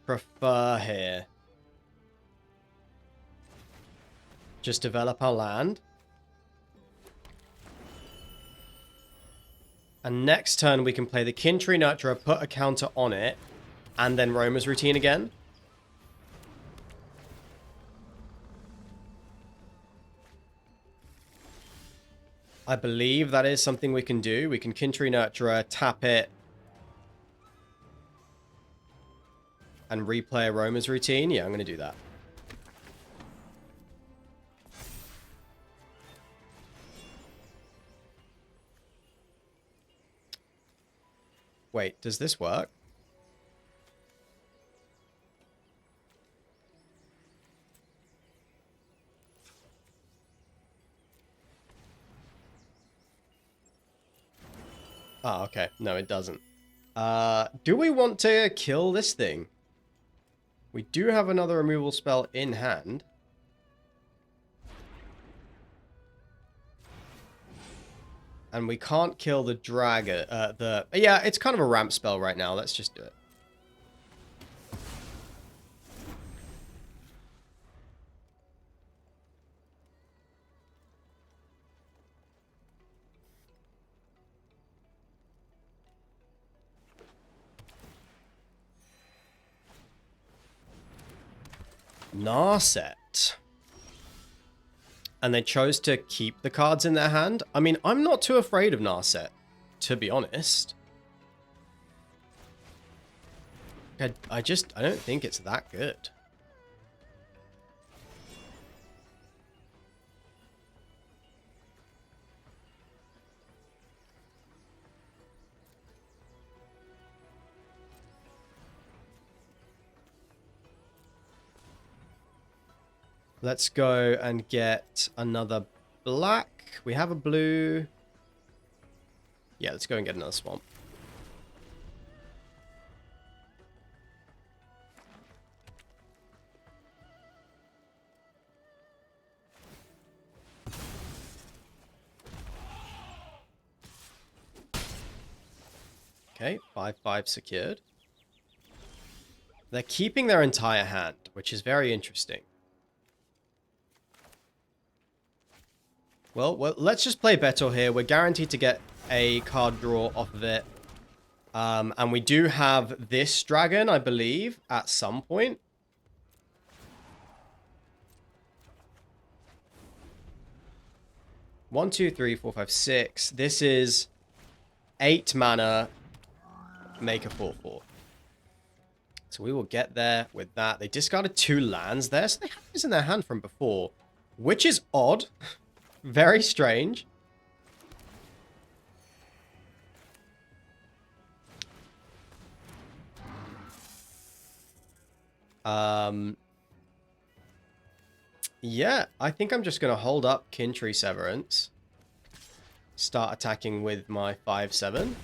prefer here. Just develop our land. And next turn we can play the Kin Tree Nurturer, put a counter on it, and then Roamer's routine again. I believe that is something we can do. We can Kin Tree Nurturer, tap it, and replay a Roamer's routine. Yeah, I'm going to do that. Wait, does this work? Oh, okay. No, it doesn't. Do we want to kill this thing? We do have another removal spell in hand. And we can't kill the dragon. Yeah, it's kind of a ramp spell right now. Let's just do it. Narset. And they chose to keep the cards in their hand. I mean, I'm not too afraid of Narset, to be honest. I don't think it's that good. Let's go and get another black. We have a blue. Yeah, let's go and get another swamp. Okay, 5/5 secured. They're keeping their entire hand, which is very interesting. Well, let's just play Beto here. We're guaranteed to get a card draw off of it. And we do have this dragon, I believe, at some point. One, two, three, four, five, six. This is 8 mana. Make a 4/4. So we will get there with that. They discarded 2 lands there, so they have this in their hand from before, which is odd. Very strange. Yeah, I think I'm just going to hold up Kin Tree Severance. Start attacking with my 5/7.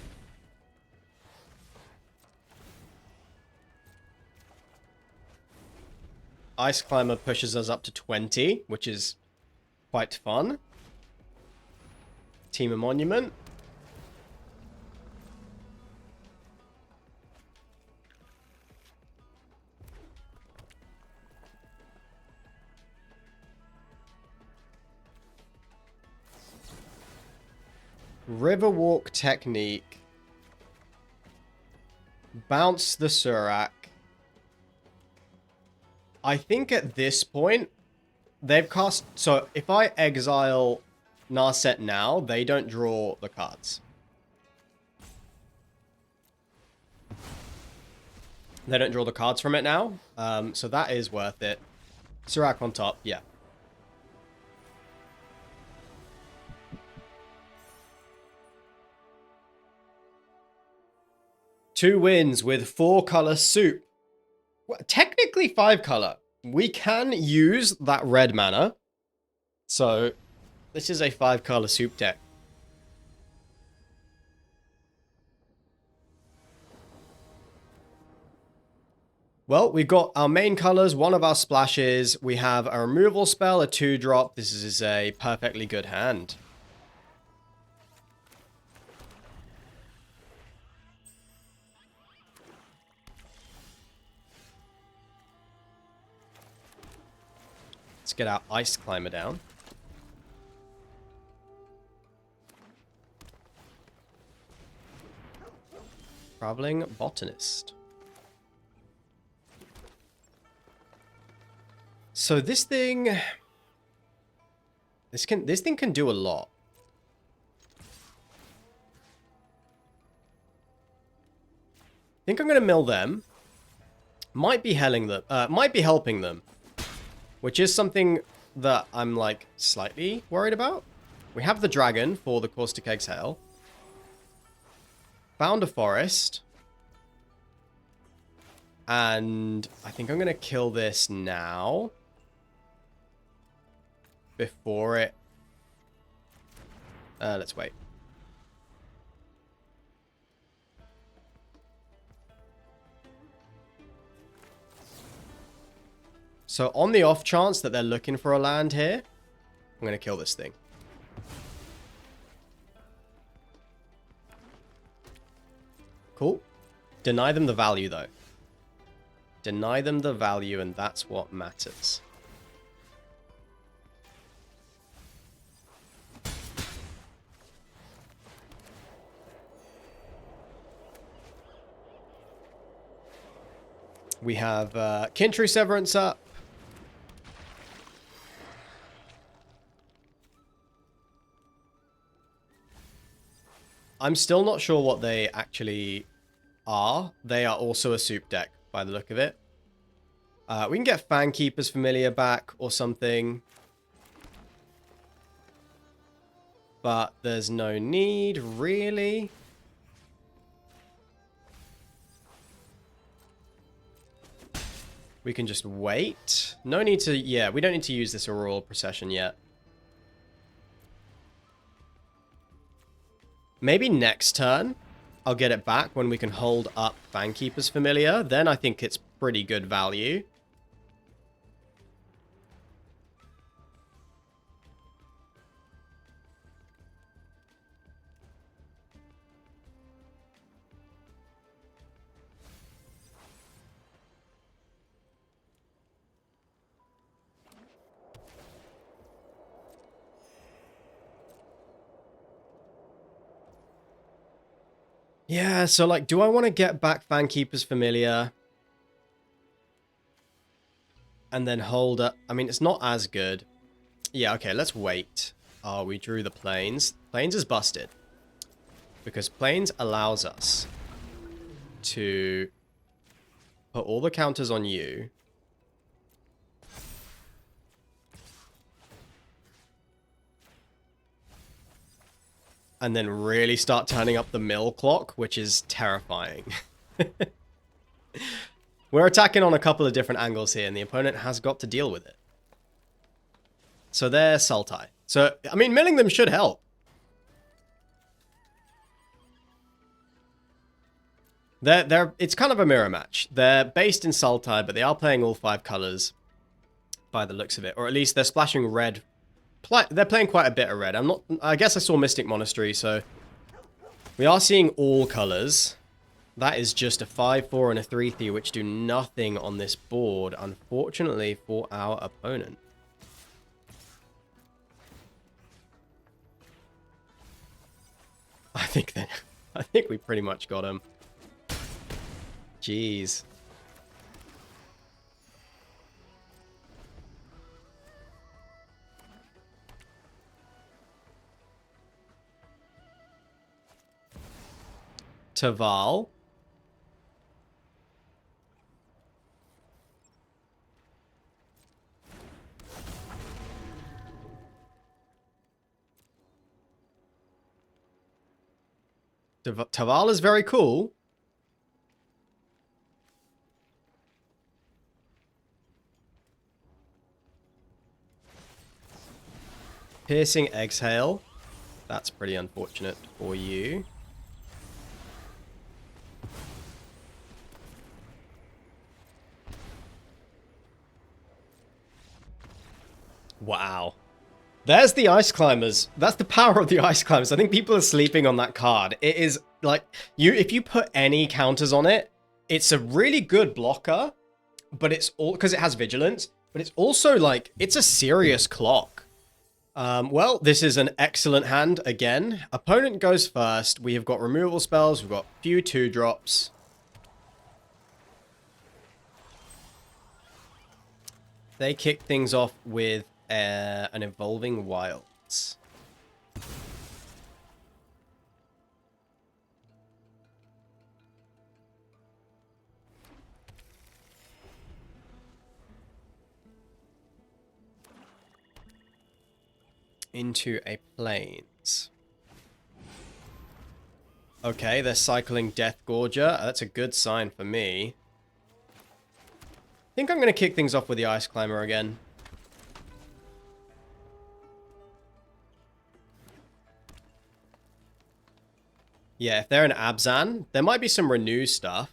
Ice Climber pushes us up to 20, which is quite fun. Team of Monument. Riverwalk Technique. Bounce the Surak. I think at this point, they've cast... So, if I exile Narset now, they don't draw the cards. They don't draw the cards from it now. So that is worth it. Surak on top, yeah. Two wins with 4-color soup. Well, technically 5-color. We can use that red mana. So This is a 5-color soup deck. Well, we've got our main colors, one of our splashes. We have a removal spell, a 2-drop. This is a perfectly good hand. Let's get our Ice Climber down. Traveling Botanist. So this thing... This thing can do a lot. I think I'm going to mill them. Might be helping them. Which is something that I'm, like, slightly worried about. We have the dragon for the Caustic Exhale. Found a forest. And I think I'm going to kill this now. Before it... let's wait. So on the off chance that they're looking for a land here, I'm going to kill this thing. Cool. Deny them the value, though. Deny them the value, and that's what matters. We have Kintry Severance up. I'm still not sure what they actually are. They are also a soup deck, by the look of it. We can get Fankeeper's Familiar back or something. But there's no need, really. We can just wait. No need to... Yeah, we don't need to use this Auroral Procession yet. Maybe next turn, I'll get it back when we can hold up Fankeeper's Familiar. Then I think it's pretty good value. Yeah, so, like, do I want to get back Fankeeper's Familiar? And then hold up... I mean, it's not as good. Yeah, okay, let's wait. Oh, we drew the Plains. Plains is busted. Because Plains allows us to put all the counters on you. And then really start turning up the mill clock, which is terrifying. We're attacking on a couple of different angles here, and the opponent has got to deal with it. So they're Sultai. So, I mean, milling them should help. It's kind of a mirror match. They're based in Sultai, but they are playing all 5 colors by the looks of it. Or at least they're splashing red. They're playing quite a bit of red. I guess I saw Mystic Monastery, so we are seeing all colors. That is just a 5/4 and a 3/3, which do nothing on this board, unfortunately, for our opponent. I think we pretty much got him. Jeez. Taval. Taval is very cool. Piercing Exhale. That's pretty unfortunate for you. Wow. There's the Ice Climbers. That's the power of the Ice Climbers. I think people are sleeping on that card. It is like, if you put any counters on it, it's a really good blocker, but it's all because it has Vigilance, but it's also like, it's a serious clock. Well, this is an excellent hand again. Opponent goes first. We have got removal spells. We've got a few 2-drops. They kick things off with an Evolving Wilds. Into a Plains. Okay, they're cycling Death Gorger. That's a good sign for me. I think I'm going to kick things off with the Ice Climber again. Yeah, if they're an Abzan, there might be some Renew stuff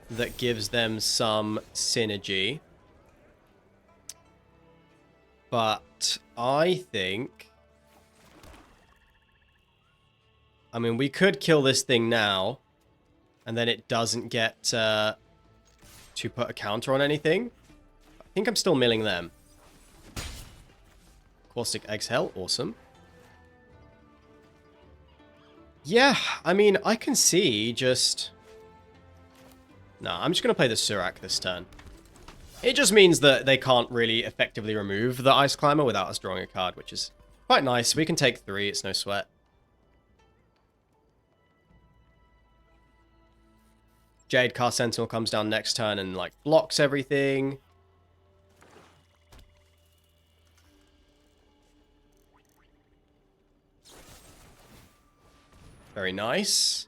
that gives them some synergy. But I think... I mean, we could kill this thing now, and then it doesn't get to put a counter on anything. I think I'm still milling them. Caustic Exhale, awesome. Yeah, I mean, I can see just... Nah, I'm just going to play the Surak this turn. It just means that they can't really effectively remove the Ice Climber without us drawing a card, which is quite nice. We can take 3, it's no sweat. Jadecast Sentinel comes down next turn and, like, blocks everything. Very nice.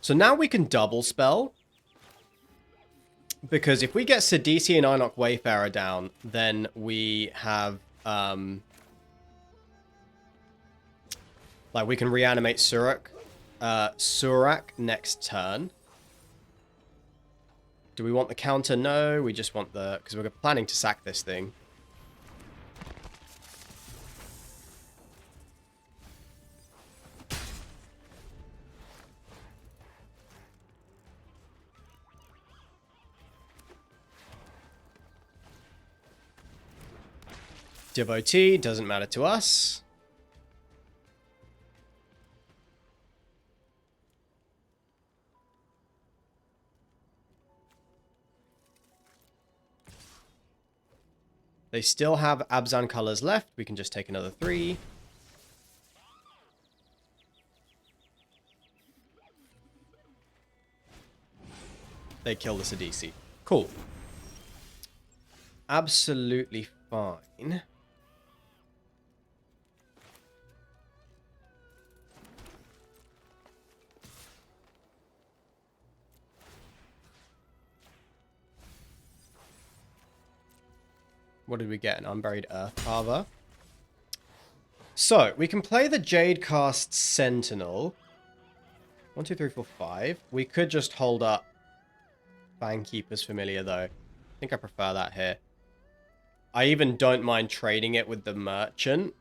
So now we can double spell. Because if we get Sidisi and Einok Wayfarer down, then we have... like, we can reanimate Surak next turn. Do we want the counter? No, we just want the... Because we're planning to sack this thing. Devotee, doesn't matter to us. They still have Abzan colors left. We can just take another 3. They kill the Sidisi. Cool. Absolutely fine. What did we get? An Unburied Earth Carver. So, we can play the Jadecast Sentinel. 1, 2, 3, 4, 5. We could just hold up Fangkeeper's Familiar, though. I think I prefer that here. I even don't mind trading it with the Merchant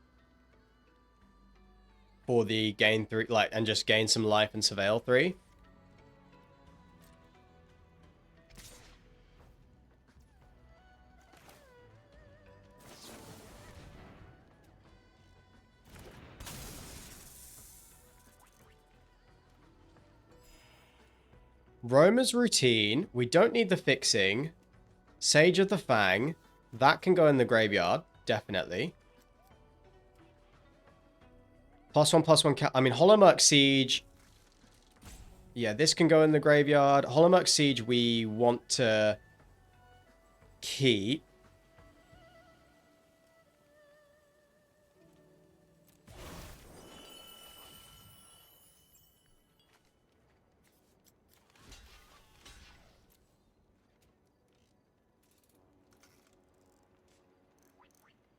for the gain 3, like, and just gain some life and Surveil 3. Roamer's Routine. We don't need the fixing. Sage of the Fang. That can go in the graveyard. Definitely. +1/+1. I mean, Hollowmurk Siege. Yeah, this can go in the graveyard. Hollowmurk Siege we want to keep.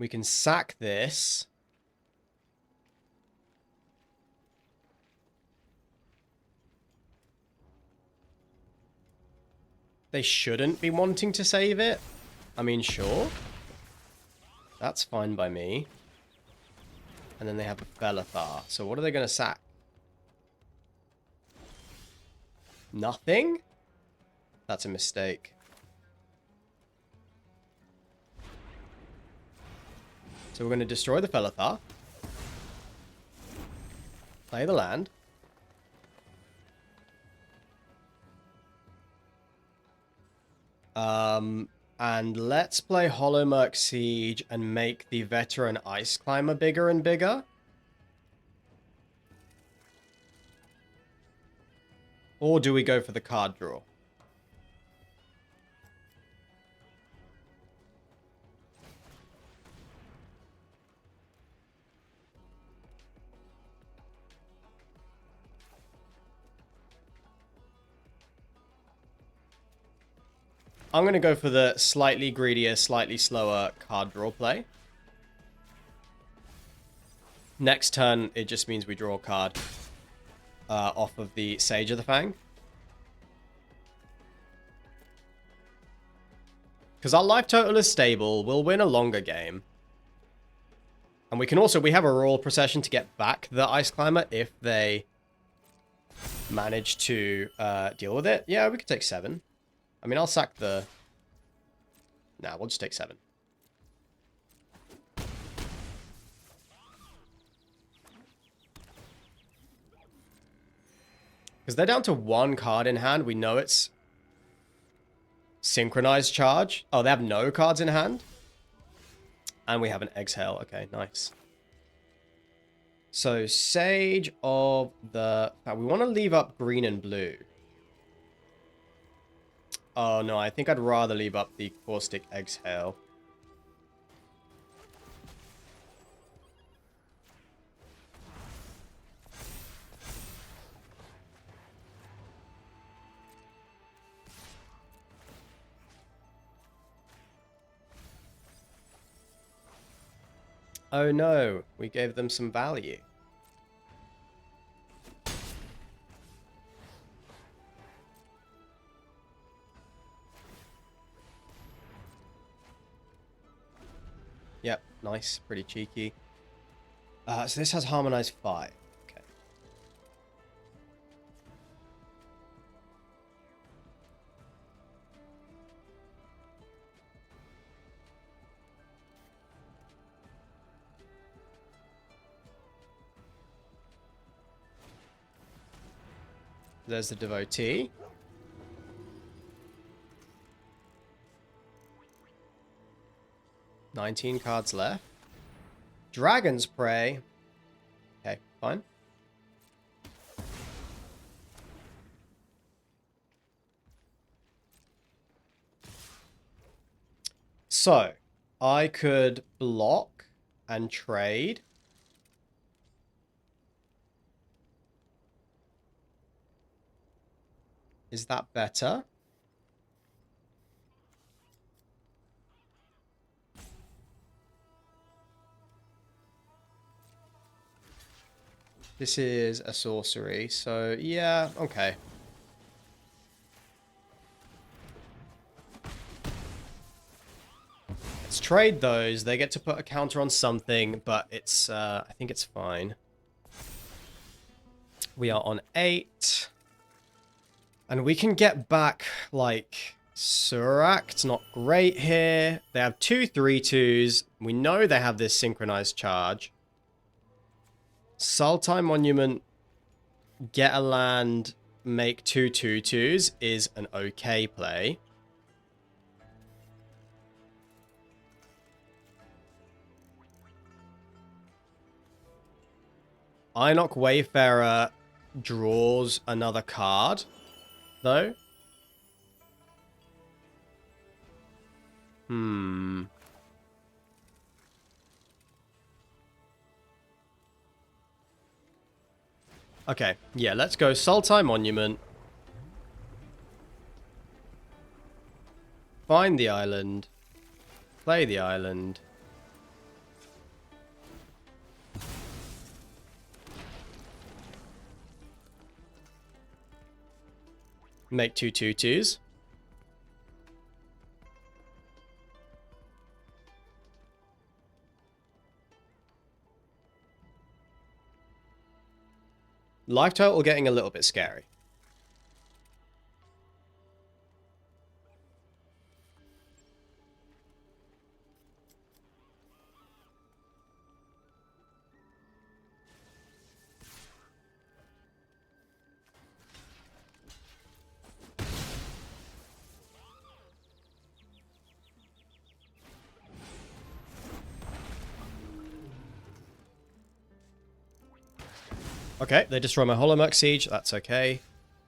We can sack this. They shouldn't be wanting to save it. I mean, sure. That's fine by me. And then they have a Felithar. So what are they going to sack? Nothing? That's a mistake. So we're going to destroy the Felithar. Play the land. And let's play Hollowmurk Siege and make the Veteran Ice Climber bigger and bigger. Or do we go for the card draw? I'm going to go for the slightly greedier, slightly slower card draw play. Next turn, it just means we draw a card off of the Sage of the Fang. Because our life total is stable, we'll win a longer game. And we can also, we have a Royal Procession to get back the Ice Climber if they manage to deal with it. Yeah, we could take 7. I mean, I'll sack the... Nah, we'll just take 7. Because they're down to 1 card in hand. We know it's Synchronized Charge. Oh, they have no cards in hand. And we have an Exhale. Okay, nice. So, Sage of the... we want to leave up green and blue. Oh, no, I think I'd rather leave up the Caustic Exhale. Oh, no, we gave them some value. Yep, nice, pretty cheeky. So this has Harmonized 5. Okay. There's the Devotee. $19 cards left. Dragon's Prey. Okay, fine. So, I could block and trade. Is that better? This is a sorcery, so yeah, okay. Let's trade those. They get to put a counter on something, but it's, I think it's fine. We are on 8. And we can get back, like, Surak. It's not great here. They have 2 3/2s. We know they have this Synchronized Charge. Sultai Monument, get a land, make 2 2/2s is an okay play. Einok Wayfarer draws another card, though. Okay, yeah, let's go Sultai Monument. Find the island. Play the island. Make 2/2/2s. Life total getting a little bit scary. Okay, they destroy my Holomerk Siege. That's okay.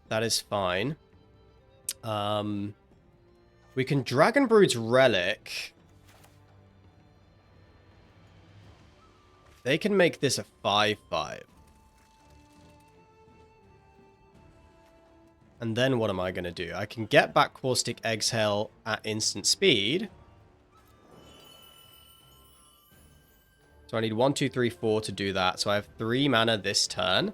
That is fine. We can Dragon Brood's Relic. They can make this a 5/5. And then what am I going to do? I can get back Caustic Exhale at instant speed. So I need 1, 2, 3, 4 to do that. So I have 3 mana this turn.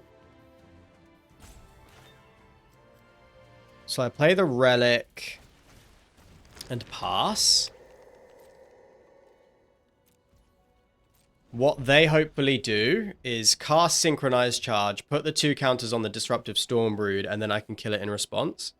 So I play the Relic and pass. What they hopefully do is cast Synchronized Charge, put the 2 counters on the Disruptive Stormbrood, and then I can kill it in response.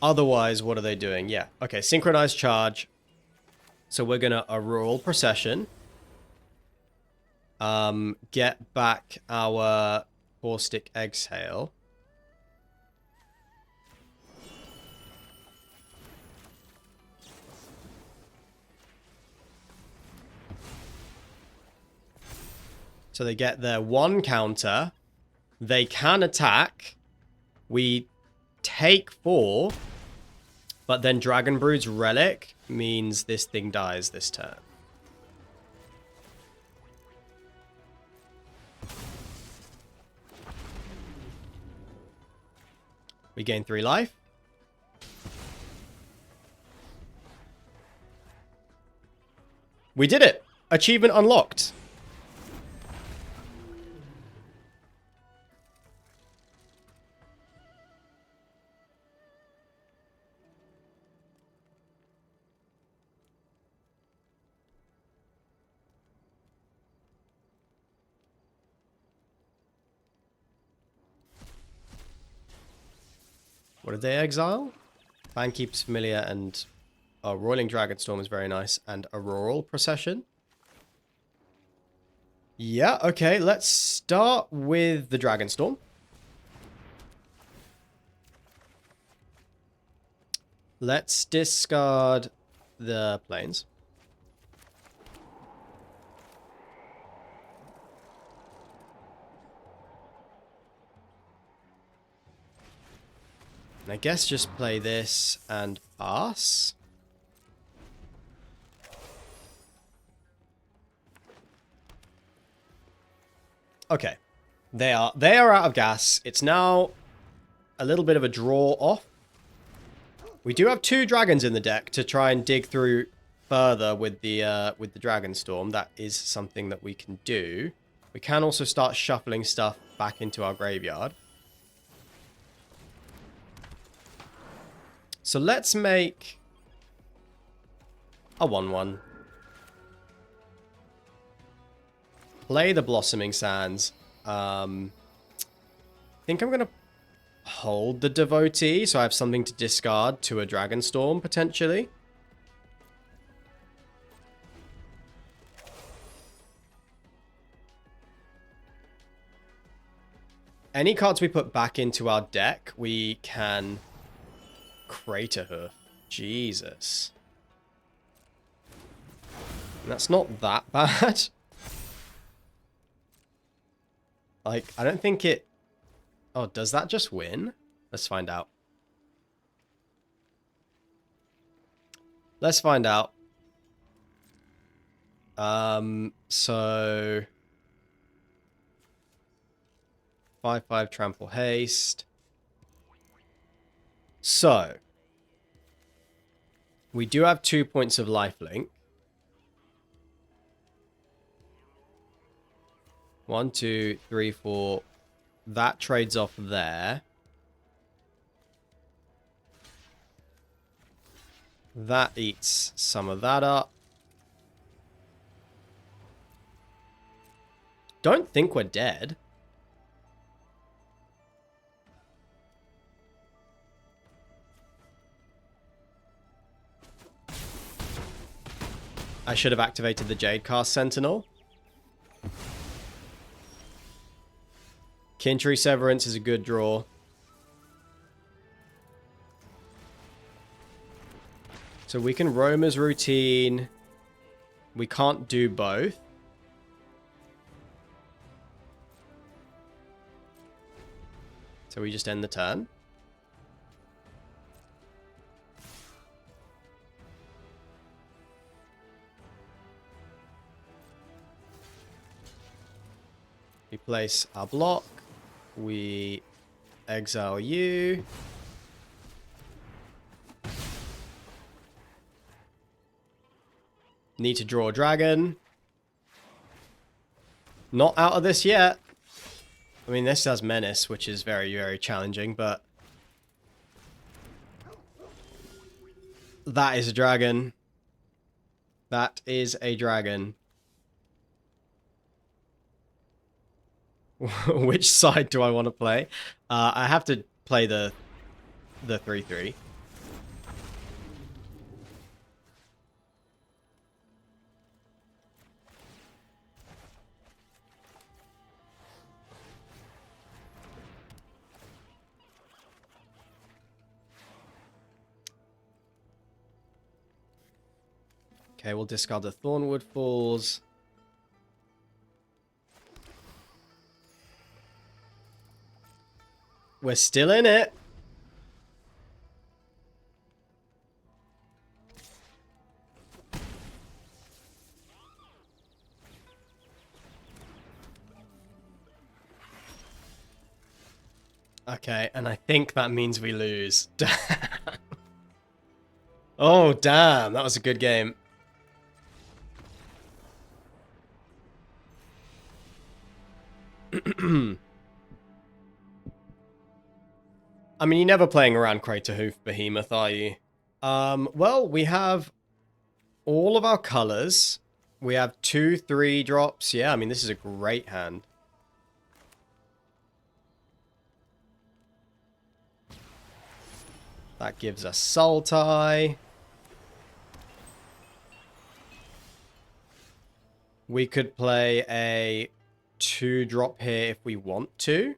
Otherwise, what are they doing? Yeah. Okay, Synchronized Charge. So we're going to Auroral Procession. Get back our Caustic Exhale. So they get their 1 counter. They can attack. We take 4. But then Dragon Brood's Relic means this thing dies this turn. We gain 3 life. We did it! Achievement unlocked. What did they exile? Fankeep's Familiar and Roiling Dragonstorm is very nice. And Auroral Procession. Yeah, okay. Let's start with the Dragonstorm. Let's discard the planes. And I guess just play this and pass. Okay. They are out of gas. It's now a little bit of a draw off. We do have 2 dragons in the deck to try and dig through further with the Dragonstorm. That is something that we can do. We can also start shuffling stuff back into our graveyard. So let's make a 1/1. Play the Blossoming Sands. I think I'm going to hold the Devotee, so I have something to discard to a Dragonstorm, potentially. Any cards we put back into our deck, we can Craterhoof. Jesus. That's not that bad. Like, I don't think it... Oh, does that just win? Let's find out. Let's find out. So 5/5 trample haste. So we do have 2 points of lifelink. 1, 2, 3, 4. That trades off there. That eats some of that up. Don't think we're dead. I should have activated the Jadecast Sentinel. Kintry Severance is a good draw. So we can Roamer's Routine. We can't do both. So we just end the turn. We place our block. We exile you. Need to draw a dragon. Not out of this yet. I mean, this has Menace, which is very, very challenging, but... That is a dragon. That is a dragon. Which side do I want to play? I have to play the 3/3. Okay, we'll discard the Thornwood Falls. We're still in it. Okay, and I think that means we lose. Oh, damn. That was a good game. I mean, you're never playing around Craterhoof Behemoth, are you? Well, we have all of our colors. We have 2, 3 drops. Yeah, I mean, this is a great hand. That gives us Sultai. We could play a 2-drop here if we want to.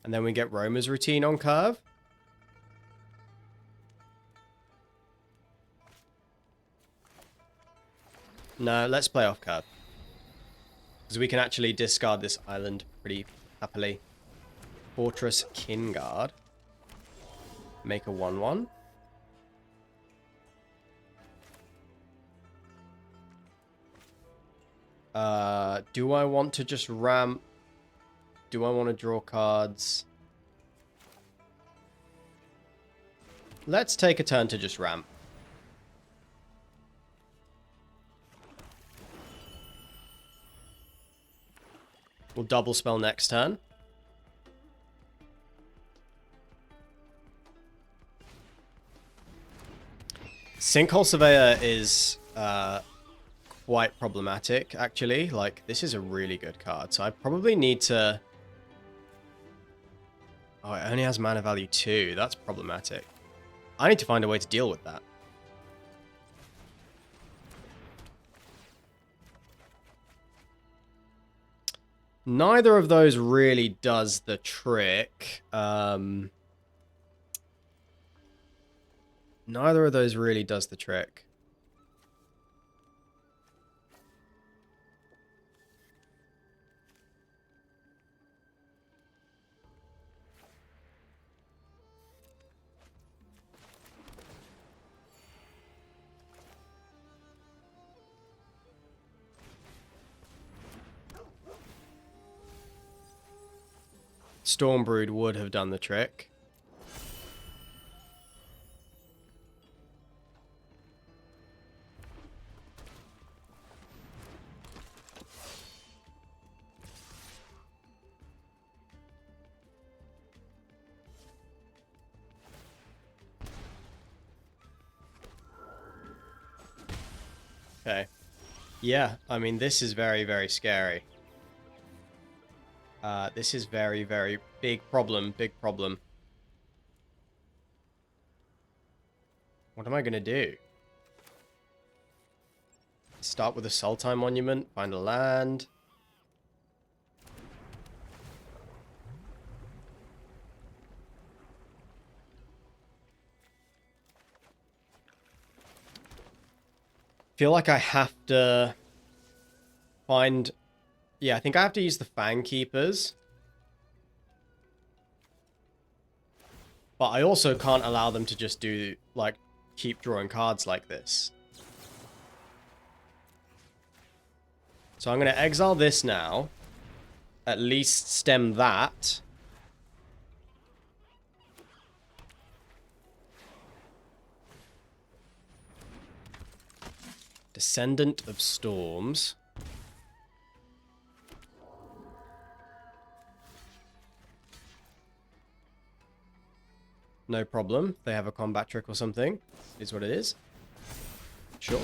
And then we get Roamer's Routine on curve. No, let's play off curve. Because we can actually discard this island pretty happily. Fortress Kingard. Make a 1/1. Do I want to just ramp? Do I want to draw cards? Let's take a turn to just ramp. We'll double spell next turn. Sinkhole Surveyor is quite problematic, actually. Like, this is a really good card, so I probably need to... Oh, it only has mana value 2. That's problematic. I need to find a way to deal with that. Neither of those really does the trick. Neither of those really does the trick. Stormbrood would have done the trick. Okay. Yeah, I mean, this is very, very scary. This is very, very big problem, big problem. What am I going to do? Start with a Sultai Monument, find a land. Feel like I have to find... Yeah, I think I have to use the Fang Keepers. But I also can't allow them to just do, like, keep drawing cards like this. So I'm going to exile this now. At least stem that. Descendant of Storms. No problem. They have a combat trick or something. Is what it is. Sure.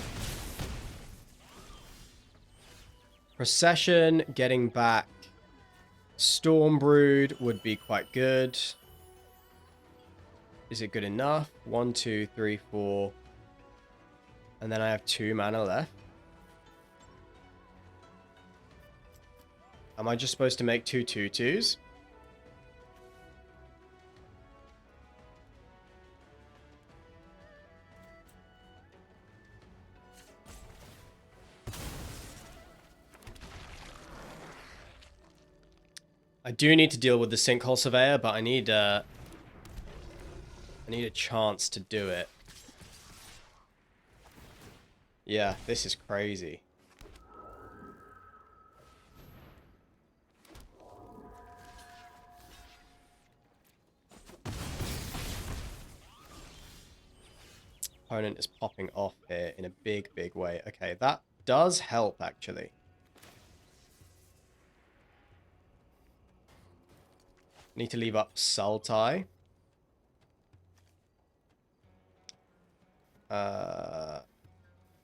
Procession, getting back Stormbrood would be quite good. Is it good enough? 1, 2, 3, 4. And then I have 2 mana left. Am I just supposed to make 2 2/2s? I do need to deal with the Sinkhole Surveyor, but I need a chance to do it. Yeah, this is crazy. Opponent is popping off here in a big, big way. Okay, that does help, actually. Need to leave up Sultai.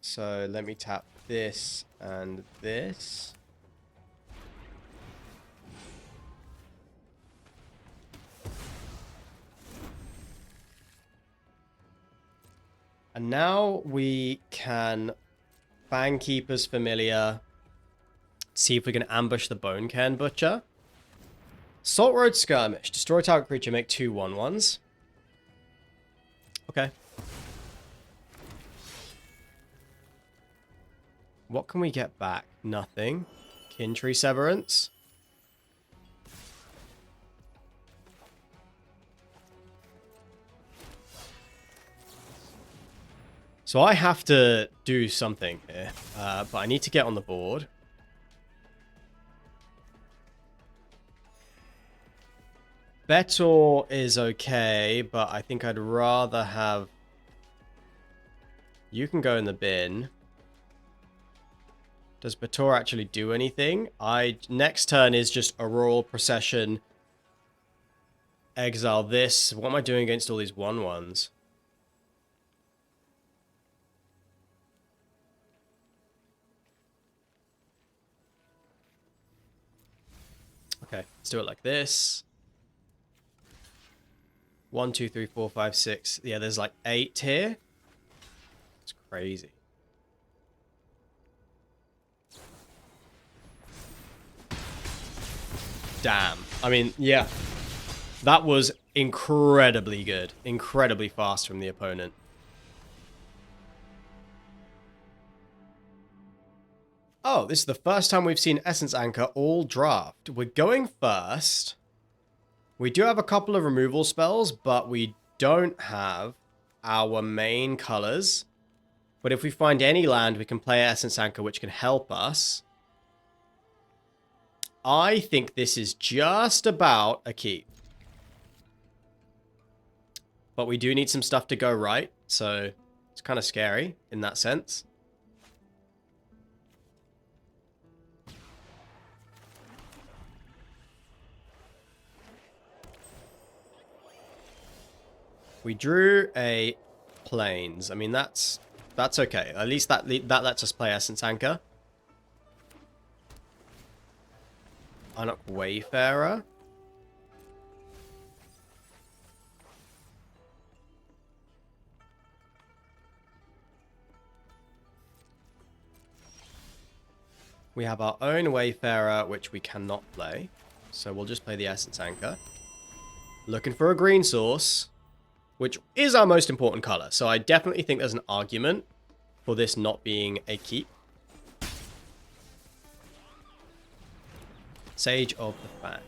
So let me tap this and this. And now we can Fang Keeper's Familiar. See if we can ambush the Bone Cairn Butcher. Salt Road Skirmish. Destroy target creature, make 2 1/1s. Okay. What can we get back? Nothing. Kintree Severance. So I have to do something here, but I need to get on the board. Betor is okay, but I think I'd rather have... You can go in the bin. Does Betor actually do anything? Next turn is just Auroral Procession. Exile this. What am I doing against all these 1/1s? Okay, let's do it like this. 1, 2, 3, 4, 5, 6. Yeah, there's like 8 here. It's crazy. Damn. I mean, yeah. That was incredibly good. Incredibly fast from the opponent. Oh, this is the first time we've seen Essence Anchor all draft. We're going first. We do have a couple of removal spells, but we don't have our main colors. But if we find any land, we can play Essence Anchor, which can help us. I think this is just about a keep. But we do need some stuff to go right, so it's kind of scary in that sense. We drew a plains. I mean, that's okay. At least that lets us play Essence Anchor. Unlock Wayfarer. We have our own Wayfarer, which we cannot play. So we'll just play the Essence Anchor. Looking for a green source, which is our most important color. So I definitely think there's an argument for this not being a keep. Sage of the Fang.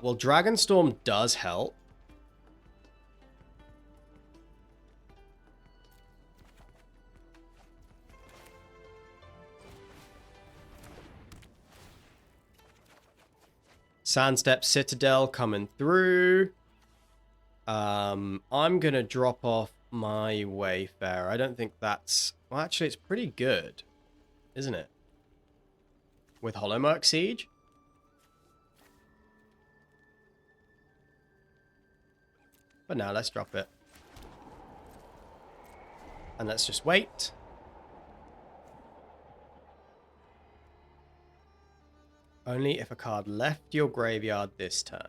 Well, Dragonstorm does help. Sandstep Citadel coming through. I'm going to drop off my Wayfarer. I don't think that's... Well, actually, it's pretty good, isn't it? With Hollowmark Siege. But now let's drop it. And let's just wait. Only if a card left your graveyard this turn.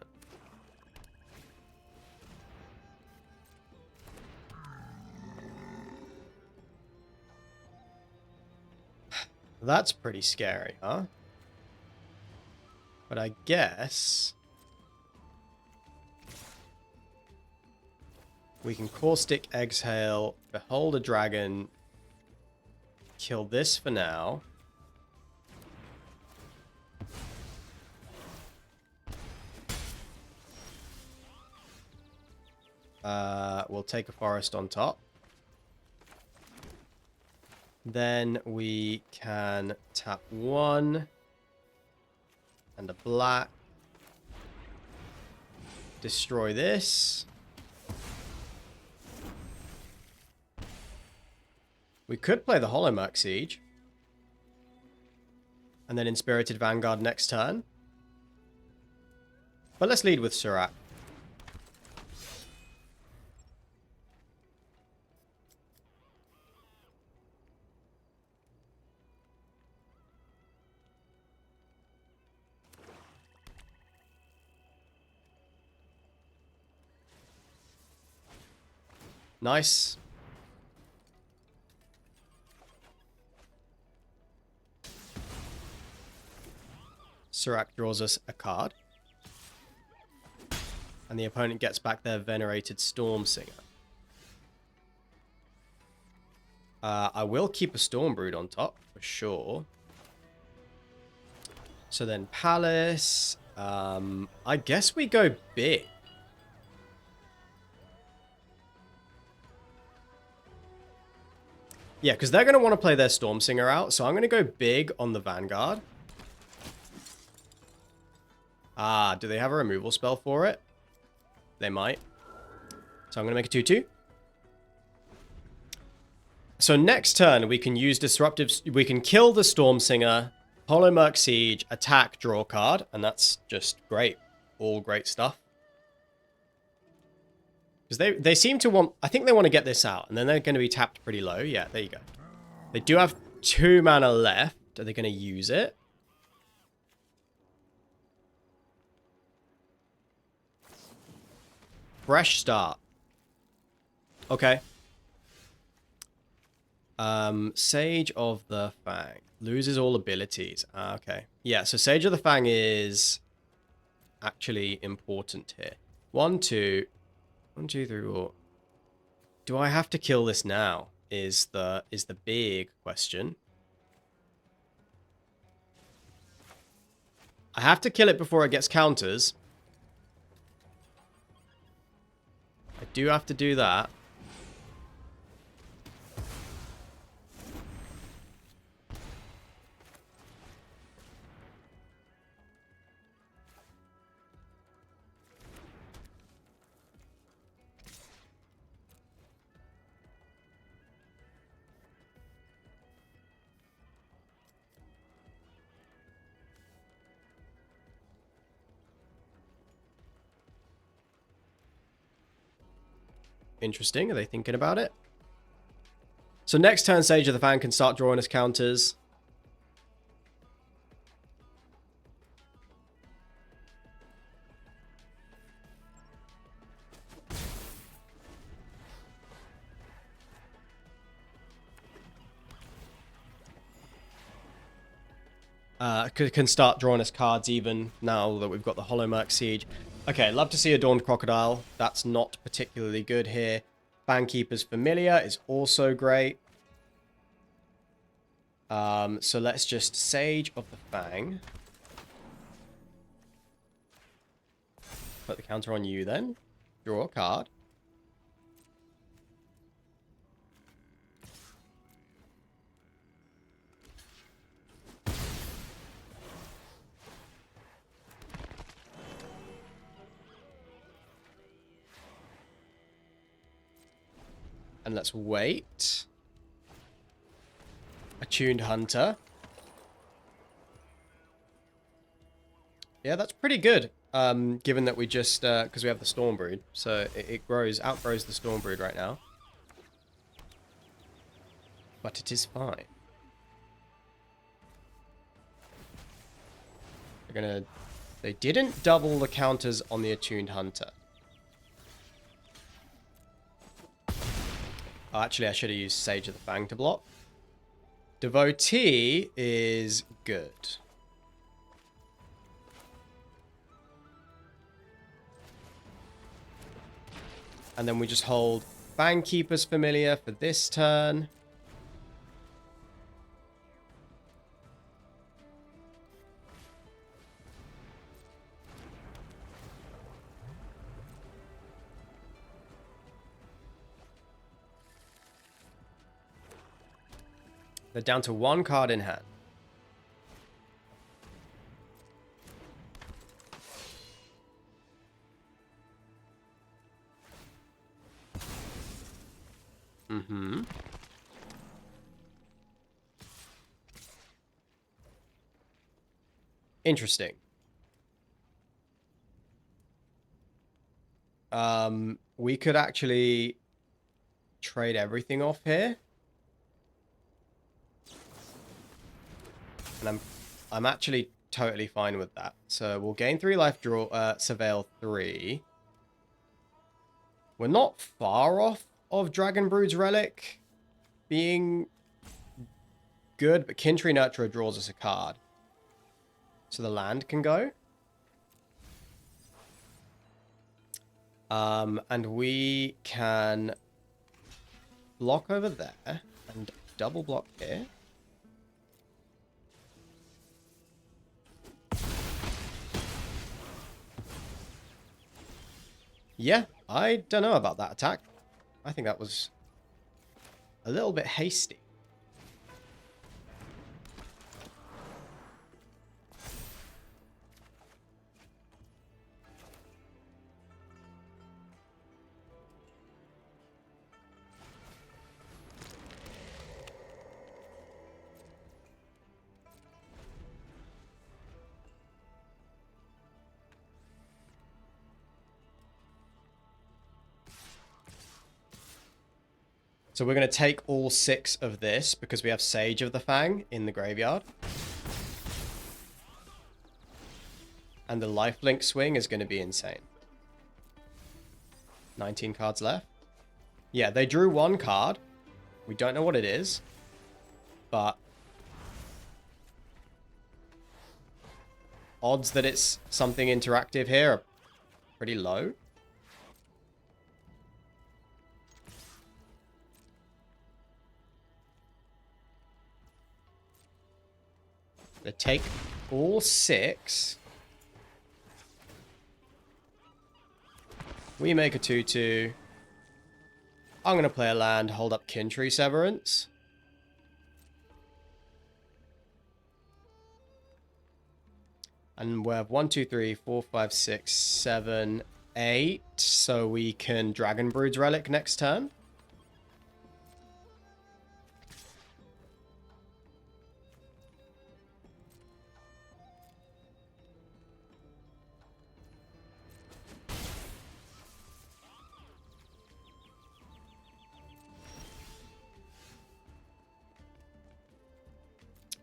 That's pretty scary, huh? But I guess we can Caustic Exhale, Behold a Dragon, kill this for now. We'll take a forest on top. Then we can tap one and a black. Destroy this. We could play the Hollowmark Siege. And then Inspirited Vanguard next turn. But let's lead with Surak. Nice. Surak draws us a card. And the opponent gets back their Venerated Stormsinger. I will keep a Stormbrood on top, for sure. So then Palace. I guess we go big. Yeah, because they're going to want to play their Stormsinger out, so I'm going to go big on the Vanguard. Ah, do they have a removal spell for it? They might. So I'm going to make a 2/2. So next turn, we can use Disruptive... We can kill the Stormsinger, Hollowmark Siege, attack, draw card, and that's just great. All great stuff. Because they seem to want... I think they want to get this out, and then they're going to be tapped pretty low. Yeah, there you go. They do have 2 mana left. Are they going to use it? Fresh start. Okay. Sage of the Fang. Loses all abilities. Okay. Yeah, so Sage of the Fang is actually important here. 1, 2... 1, 2, 3, 4. Do I have to kill this now? Is the big question. I have to kill it before it gets counters. I do have to do that. Interesting. Are they thinking about it? So next turn, Sage of the Fang can start drawing us counters. Can start drawing us cards even now that we've got the Hollow Merc Siege. Okay, love to see Adorned Crocodile. That's not particularly good here. Fangkeeper's Familiar is also great. So let's just Sage of the Fang. Put the counter on you then. Draw a card. And let's wait. Attuned Hunter. Yeah, that's pretty good. Given that we just, because we have the Stormbrood. So it outgrows the Stormbrood right now. But it is fine. They didn't double the counters on the Attuned Hunter. Oh, actually, I should have used Sage of the Fang to block. Devotee is good. And then we just hold Fangkeeper's Familiar for this turn. They're down to one card in hand. Mm-hmm. Interesting. We could actually trade everything off here. And I'm actually totally fine with that. So we'll gain 3 life, draw Surveil 3. We're not far off of Dragonbrood's Relic being good, but Kintry Nurturer draws us a card. So the land can go. And we can block over there and double block here. Yeah, I don't know about that attack. I think that was a little bit hasty. So we're going to take all 6 of this because we have Sage of the Fang in the graveyard. And the lifelink swing is going to be insane. 19 cards left. Yeah, they drew 1 card. We don't know what it is. But odds that it's something interactive here are pretty low. They take all 6. We make a 2/2. I'm going to play a land, hold up Kintry Severance. And we have 1, 2, 3, 4, 5, 6, 7, 8. So we can Dragonbrood's Relic next turn.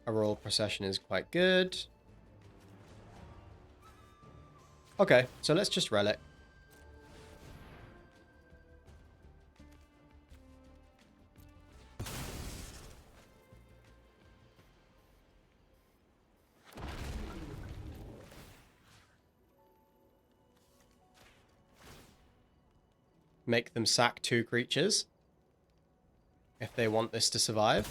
A royal procession is quite good. Okay, so let's just relic. Make them sack 2 creatures if they want this to survive.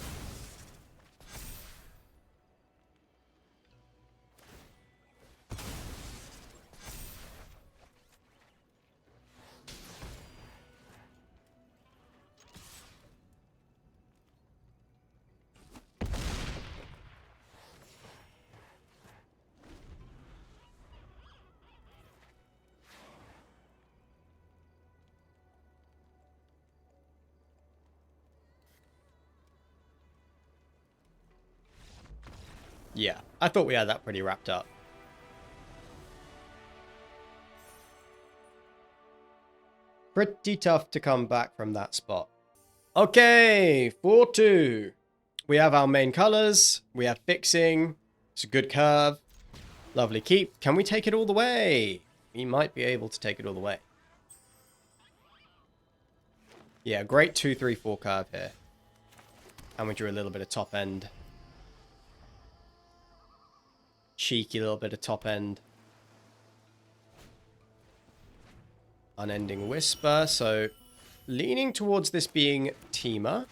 Yeah, I thought we had that pretty wrapped up. Pretty tough to come back from that spot. Okay, 4-2. We have our main colors. We have fixing. It's a good curve. Lovely keep. Can we take it all the way? We might be able to take it all the way. Yeah, great 2-3-4 curve here. And we drew a little bit of top end. Cheeky little bit of top end. Unending Whisper. So leaning towards this being Teamer.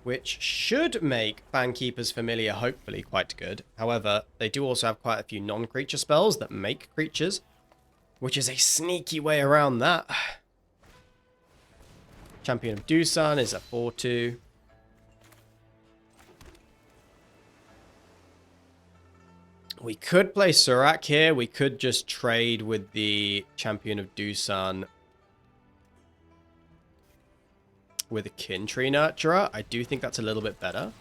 Which should make Fankeeper's Familiar hopefully quite good. However, they do also have quite a few non-creature spells that make creatures. Which is a sneaky way around that. Champion of Dusan is a 4-2. We could play Surak here. We could just trade with the Champion of Dusan with a Kin Tree Nurturer. I do think that's a little bit better.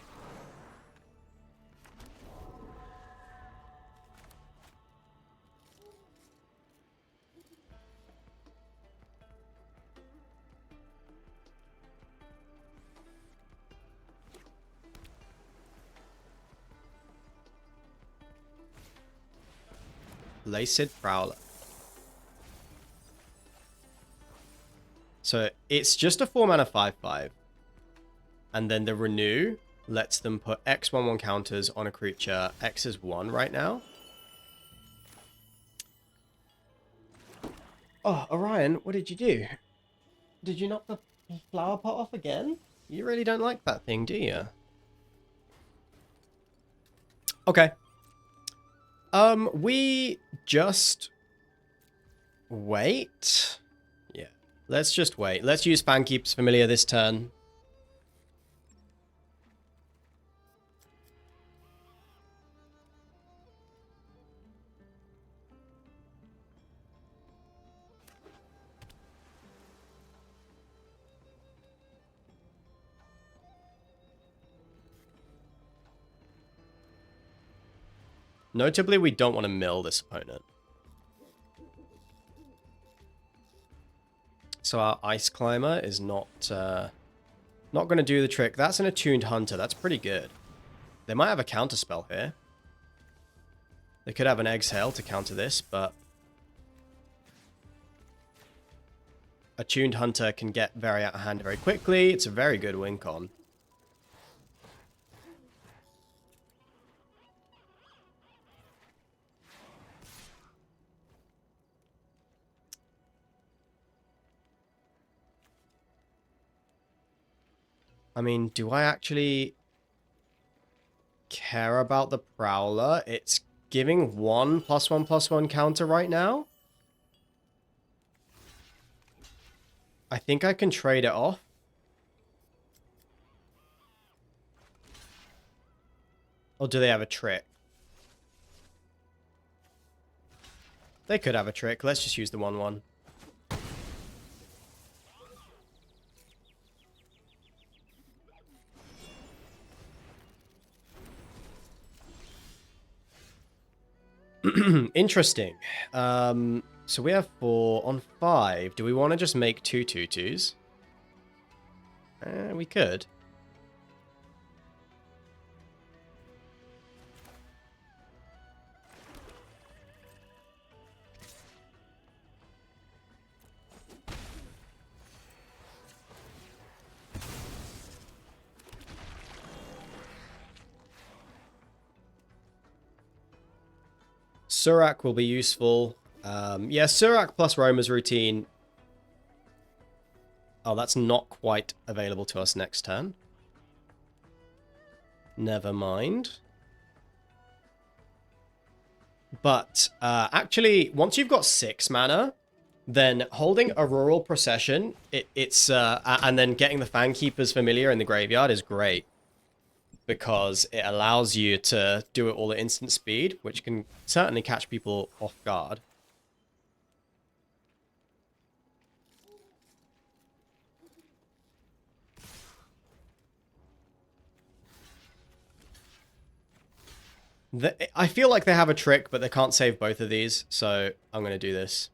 Laced Prowler. So it's just a 4-mana 5/5. And then the Renew lets them put X/1/1 counters on a creature. X is 1 right now. Oh, Orion, what did you do? Did you knock the flower pot off again? You really don't like that thing, do you? Okay. We just wait. Yeah, let's just wait. Let's use Fankeep's Familiar this turn. Notably, we don't want to mill this opponent. So our Ice Climber is not going to do the trick. That's an Attuned Hunter. That's pretty good. They might have a counterspell here. They could have an Exhale to counter this, but Attuned Hunter can get very out of hand very quickly. It's a very good win con. I mean, do I actually care about the Prowler? It's giving 1+1/+1 counter right now. I think I can trade it off. Or do they have a trick? They could have a trick. Let's just use the 1/1. Interesting. So we have 4 on 5. Do we want to just make 2 2/2s? We could. Surak will be useful. Yeah, Surak plus Roma's routine. Oh, that's not quite available to us next turn. Never mind. But actually, once you've got 6 mana, then holding Auroral Procession, and then getting the Fangkeeper's Familiar in the graveyard is great. Because it allows you to do it all at instant speed, which can certainly catch people off guard. I feel like they have a trick, but they can't save both of these, so I'm going to do this.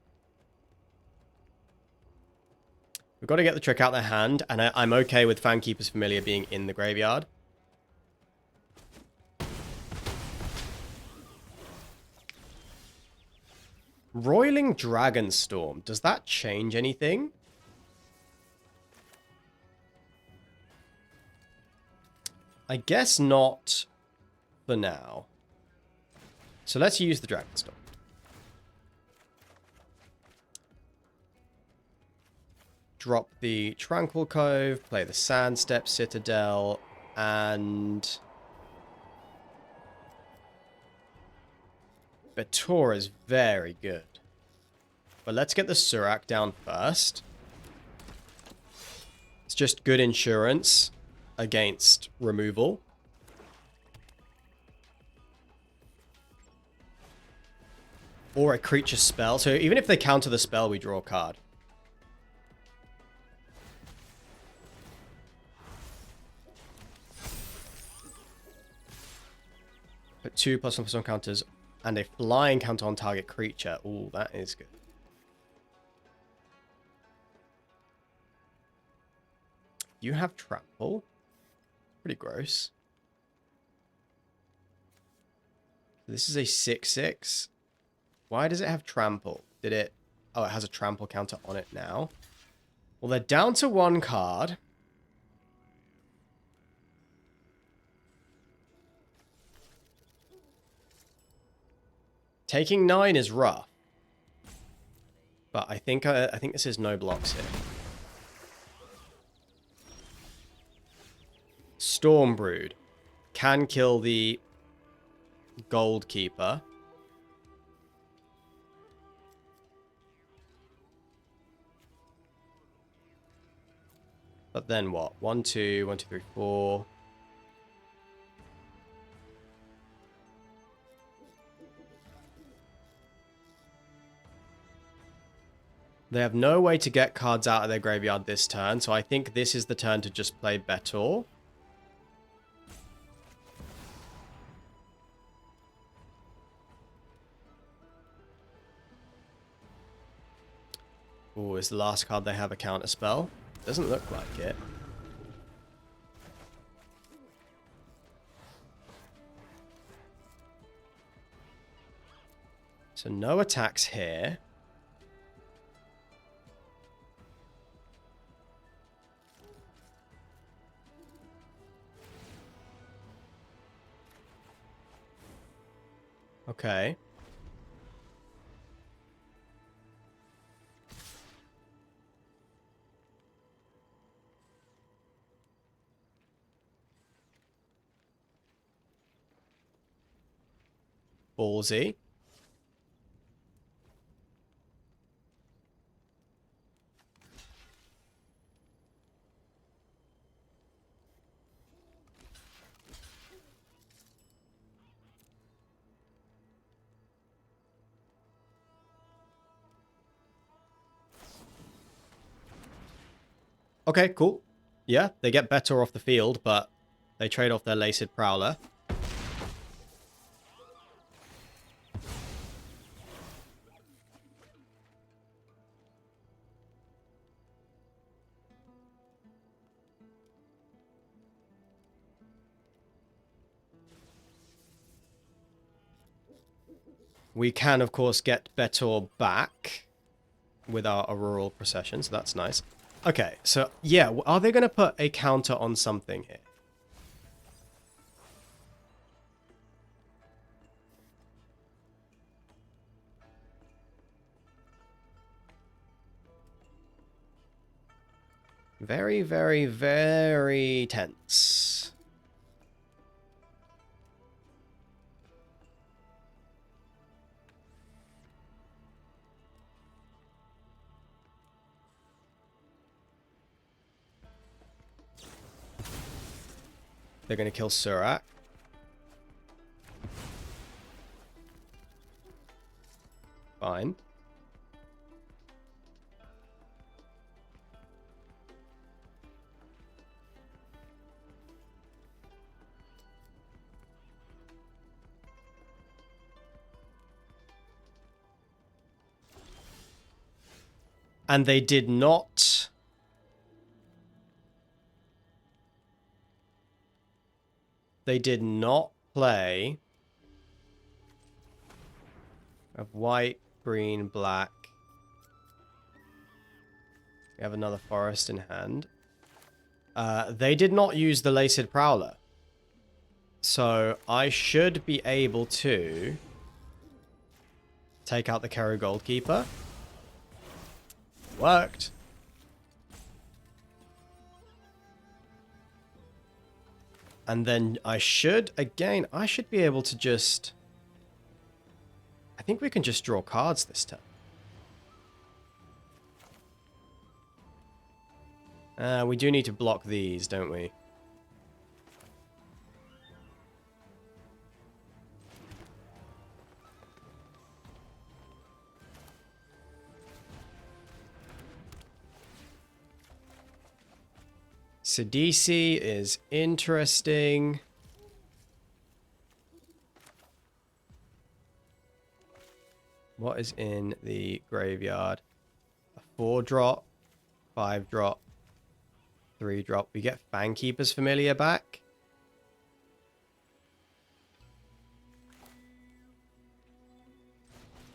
We've got to get the trick out their hand, and I'm okay with Fangkeeper's Familiar being in the graveyard. Roiling Dragonstorm, does that change anything? I guess not for now. So let's use the Dragonstorm. Drop the Tranquil Cove, play the Sandstep Citadel, and Betor is very good. But let's get the Surak down first. It's just good insurance against removal. Or a creature spell. So even if they counter the spell, we draw a card. Put 2+1/+1 counters and a flying counter on target creature. Ooh, that is good. You have trample. Pretty gross. This is a 6/6. Why does it have trample? Did it... Oh, it has a trample counter on it now. Well, they're down to 1 card. Taking 9 is rough. But I think this is no blocks here. Stormbrood can kill the Goldkeeper. But then what? 1, 2, 1, 2, 3, 4. They have no way to get cards out of their graveyard this turn, so I think this is the turn to just play Betor. Oh, is the last card they have a counter spell? Doesn't look like it. So no attacks here. Okay. Ballsy. Okay, cool. Yeah, they get better off the field, but they trade off their Laced Prowler. We can, of course, get Betor back with our Auroral Procession, so that's nice. Okay, so, yeah, are they going to put a counter on something here? Very, very, very tense. They're going to kill Surak. Fine. And they did not... They did not play... Of white, green, black. We have another forest in hand. They did not use the Laced Prowler. So I should be able to take out the Kero Goldkeeper. Worked. And then I should, again, I should be able to just... I think we can just draw cards this turn. We do need to block these, don't we? Sidisi is interesting. What is in the graveyard? A 4-drop, 5-drop, 3-drop. We get Fangkeeper's Familiar back.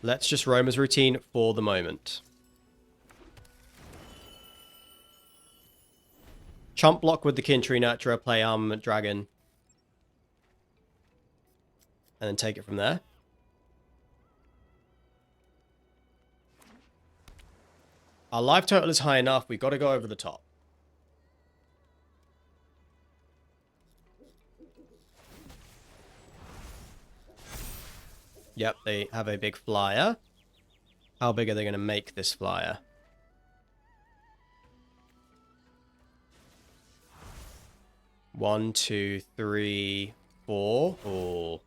Let's just Roma's Routine for the moment. Chump block with the Kintree Nurturer, play Armament Dragon. And then take it from there. Our life total is high enough. We've got to go over the top. Yep, they have a big flyer. How big are they going to make this flyer? One, two, three, 4. Oh,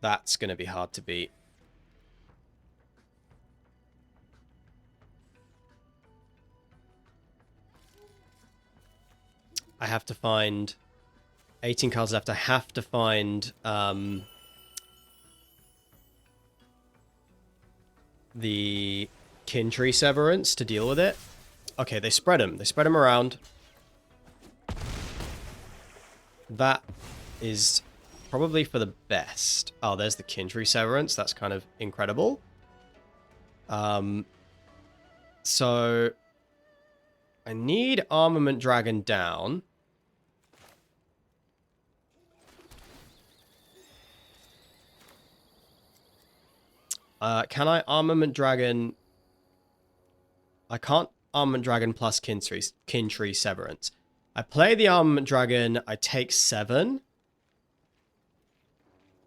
that's going to be hard to beat. I have to find 18 cards left. I have to find the Kintree Severance to deal with it. Okay, they spread them. They spread them around. That is probably for the best. Oh, there's the Kintree Severance. That's kind of incredible. So I need Armament Dragon down. Can I Armament Dragon? I can't Armament Dragon plus Kintree Severance. I play the Armament Dragon, I take 7.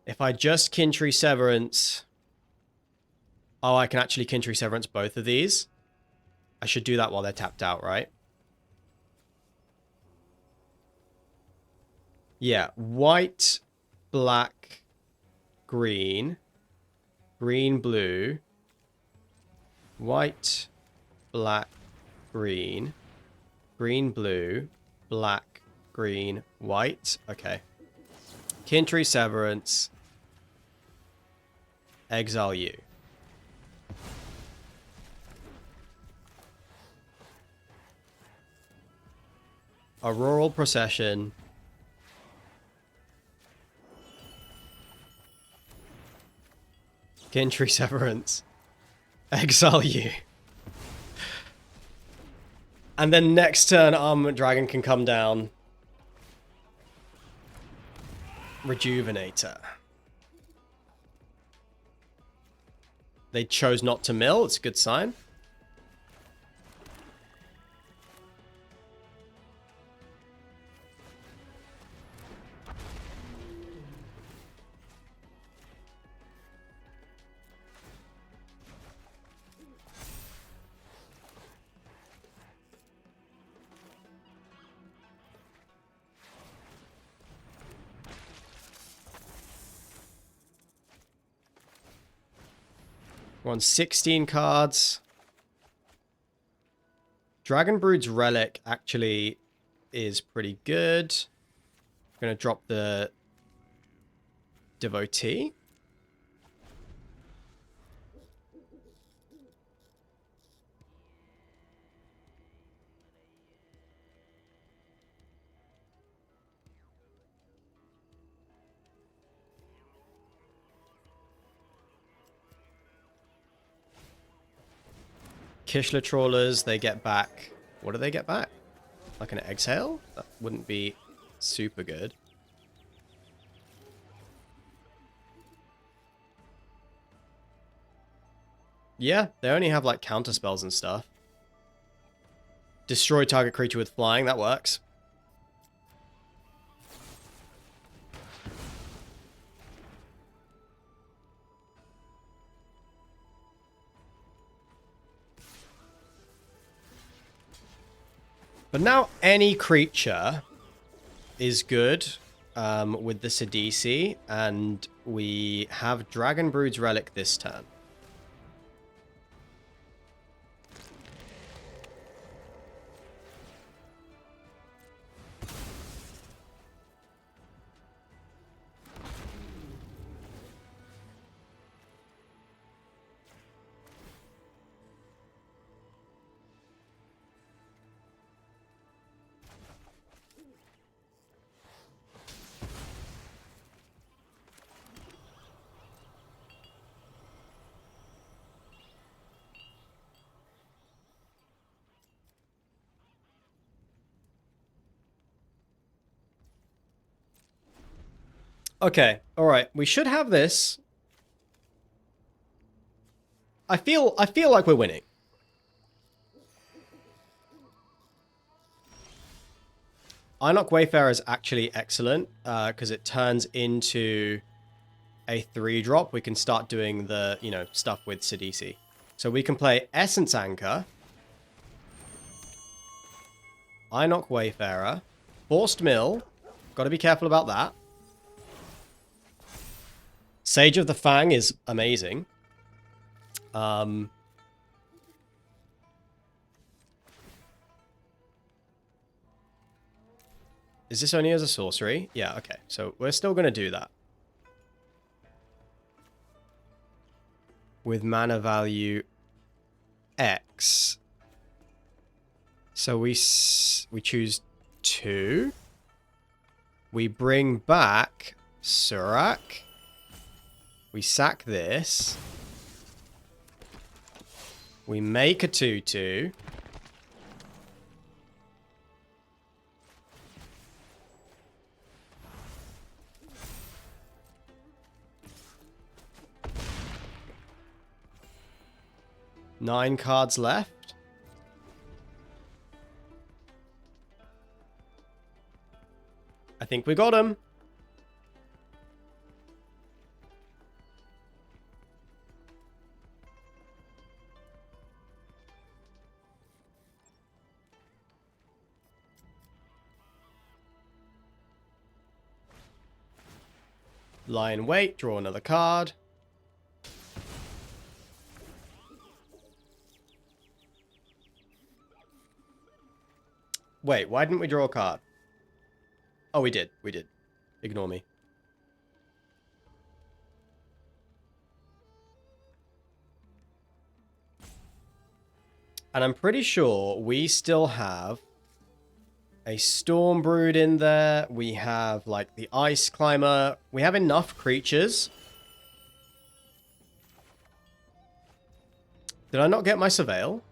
If I just Kintree Severance... Oh, I can actually Kintree Severance both of these. I should do that while they're tapped out, right? Yeah, white, black, green, green, blue, white, black, green, green, blue, black, green, white. Okay. Kintree Severance. Exile you. Auroral Procession. Kintree Severance. Exile you. And then next turn, Armament Dragon can come down. Rejuvenator. They chose not to mill. It's a good sign. We're on 16 cards. Dragonbrood's Relic actually is pretty good. I'm going to drop the Devotee. Kishla Trawlers, they get back... What do they get back? Like an Exhale? That wouldn't be super good. Yeah, they only have like counter spells and stuff. Destroy target creature with flying, that works. But now any creature is good with the Sidisi, and we have Dragonbrood's Relic this turn. Okay, all right. We should have this. I feel like we're winning. Einok Wayfarer is actually excellent because it turns into a 3-drop. We can start doing the, you know, stuff with Sidisi. So we can play Essence Anchor, Einok Wayfarer, Forced Mill. Got to be careful about that. Sage of the Fang is amazing. Is this only as a sorcery? Yeah, okay. So we're still going to do that. With mana value X. So we choose 2. We bring back Surak. We sack this. We make a 2/2. Nine cards left. I think we got him. Lie in wait, draw another card. Wait, why didn't we draw a card? Oh, we did. We did. Ignore me. And I'm pretty sure we still have a Stormbrood in there. We have, like, the Ice Climber. We have enough creatures. Did I not get my Surveil?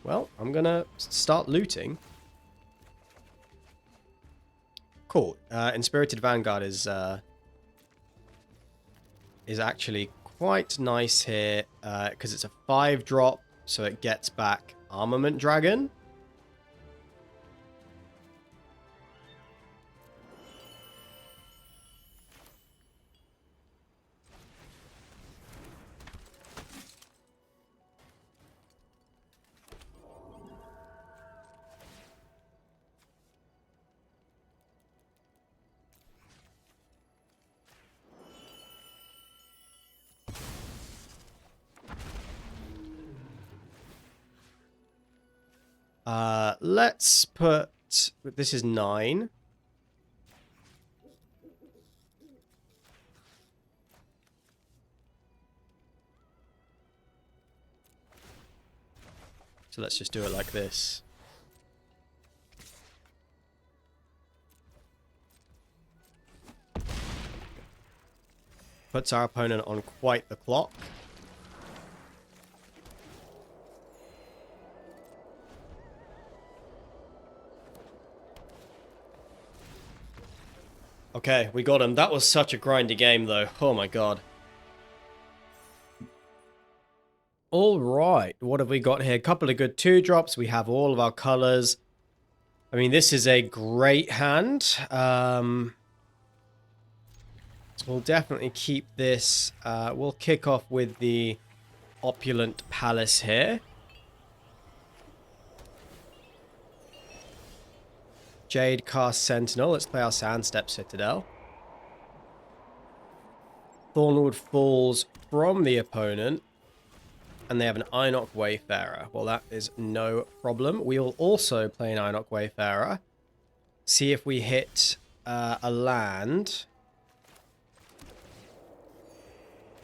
Well, I'm gonna start looting. Cool. Inspirited Vanguard is actually quite nice here because it's a 5-drop, so it gets back Armament Dragon. Let's put... This is 9. So let's just do it like this. Puts our opponent on quite the clock. Okay, we got him. That was such a grindy game, though. Oh my god. Alright, what have we got here? A couple of good 2-drops. We have all of our colors. I mean, this is a great hand. So we'll definitely keep this. We'll kick off with the Opulent Palace here. Jade Cast Sentinel. Let's play our Sandstep Citadel. Thornwood Falls from the opponent. And they have an Einok Wayfarer. Well, that is no problem. We will also play an Einok Wayfarer. See if we hit a land.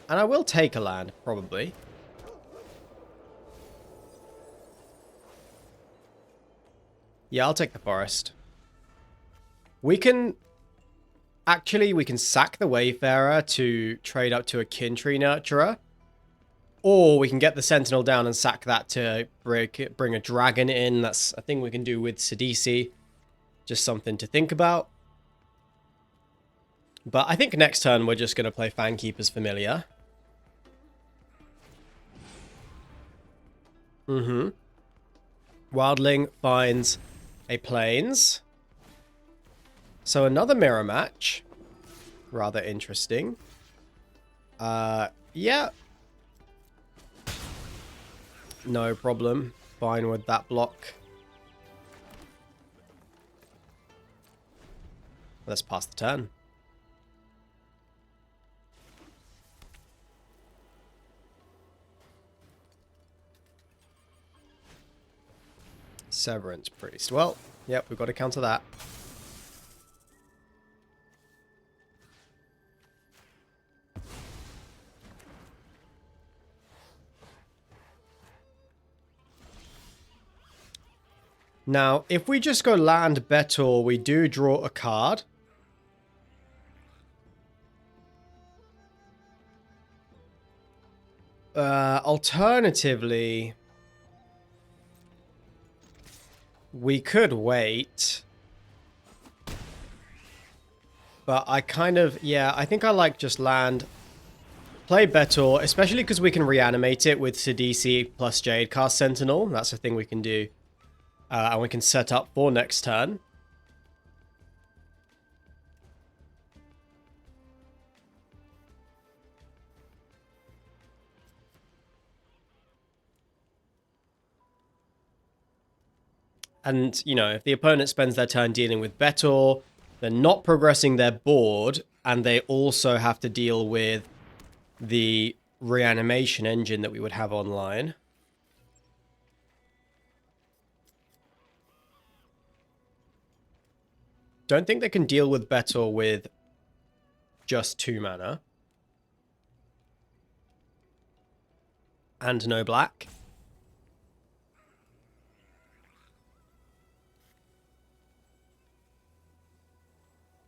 And I will take a land, probably. Yeah, I'll take the forest. We can... Actually, we can sack the Wayfarer to trade up to a Kin Tree Nurturer. Or we can get the Sentinel down and sack that to bring a dragon in. That's a thing we can do with Sidisi. Just something to think about. But I think next turn we're just going to play Fangkeeper's Familiar. Wildling finds a Plains. So another mirror match. Rather interesting. Yeah. No problem. Fine with that block. Let's pass the turn. Severance Priest. Well, yep, we've got to counter that. Now, if we just go land Betor, we do draw a card. Alternatively, we could wait. But I kind of, yeah, I think I like just land, play Betor, especially because we can reanimate it with Sidisi plus Jade Cast Sentinel. That's a thing we can do. And we can set up for next turn. And, you know, if the opponent spends their turn dealing with Betor, they're not progressing their board, and they also have to deal with the reanimation engine that we would have online. Don't think they can deal with Betor with just 2 mana. And no black.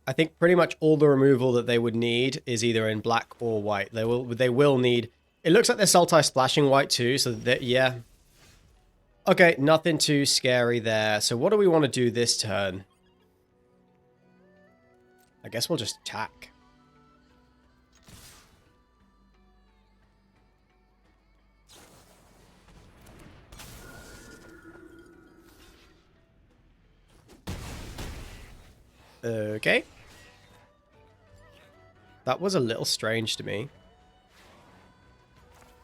I think pretty much all the removal that they would need is either in black or white. They will need... It looks like they're Sultai splashing white too, so that, yeah. Okay, nothing too scary there. So what do we want to do this turn? I guess we'll just attack. Okay. That was a little strange to me. I'm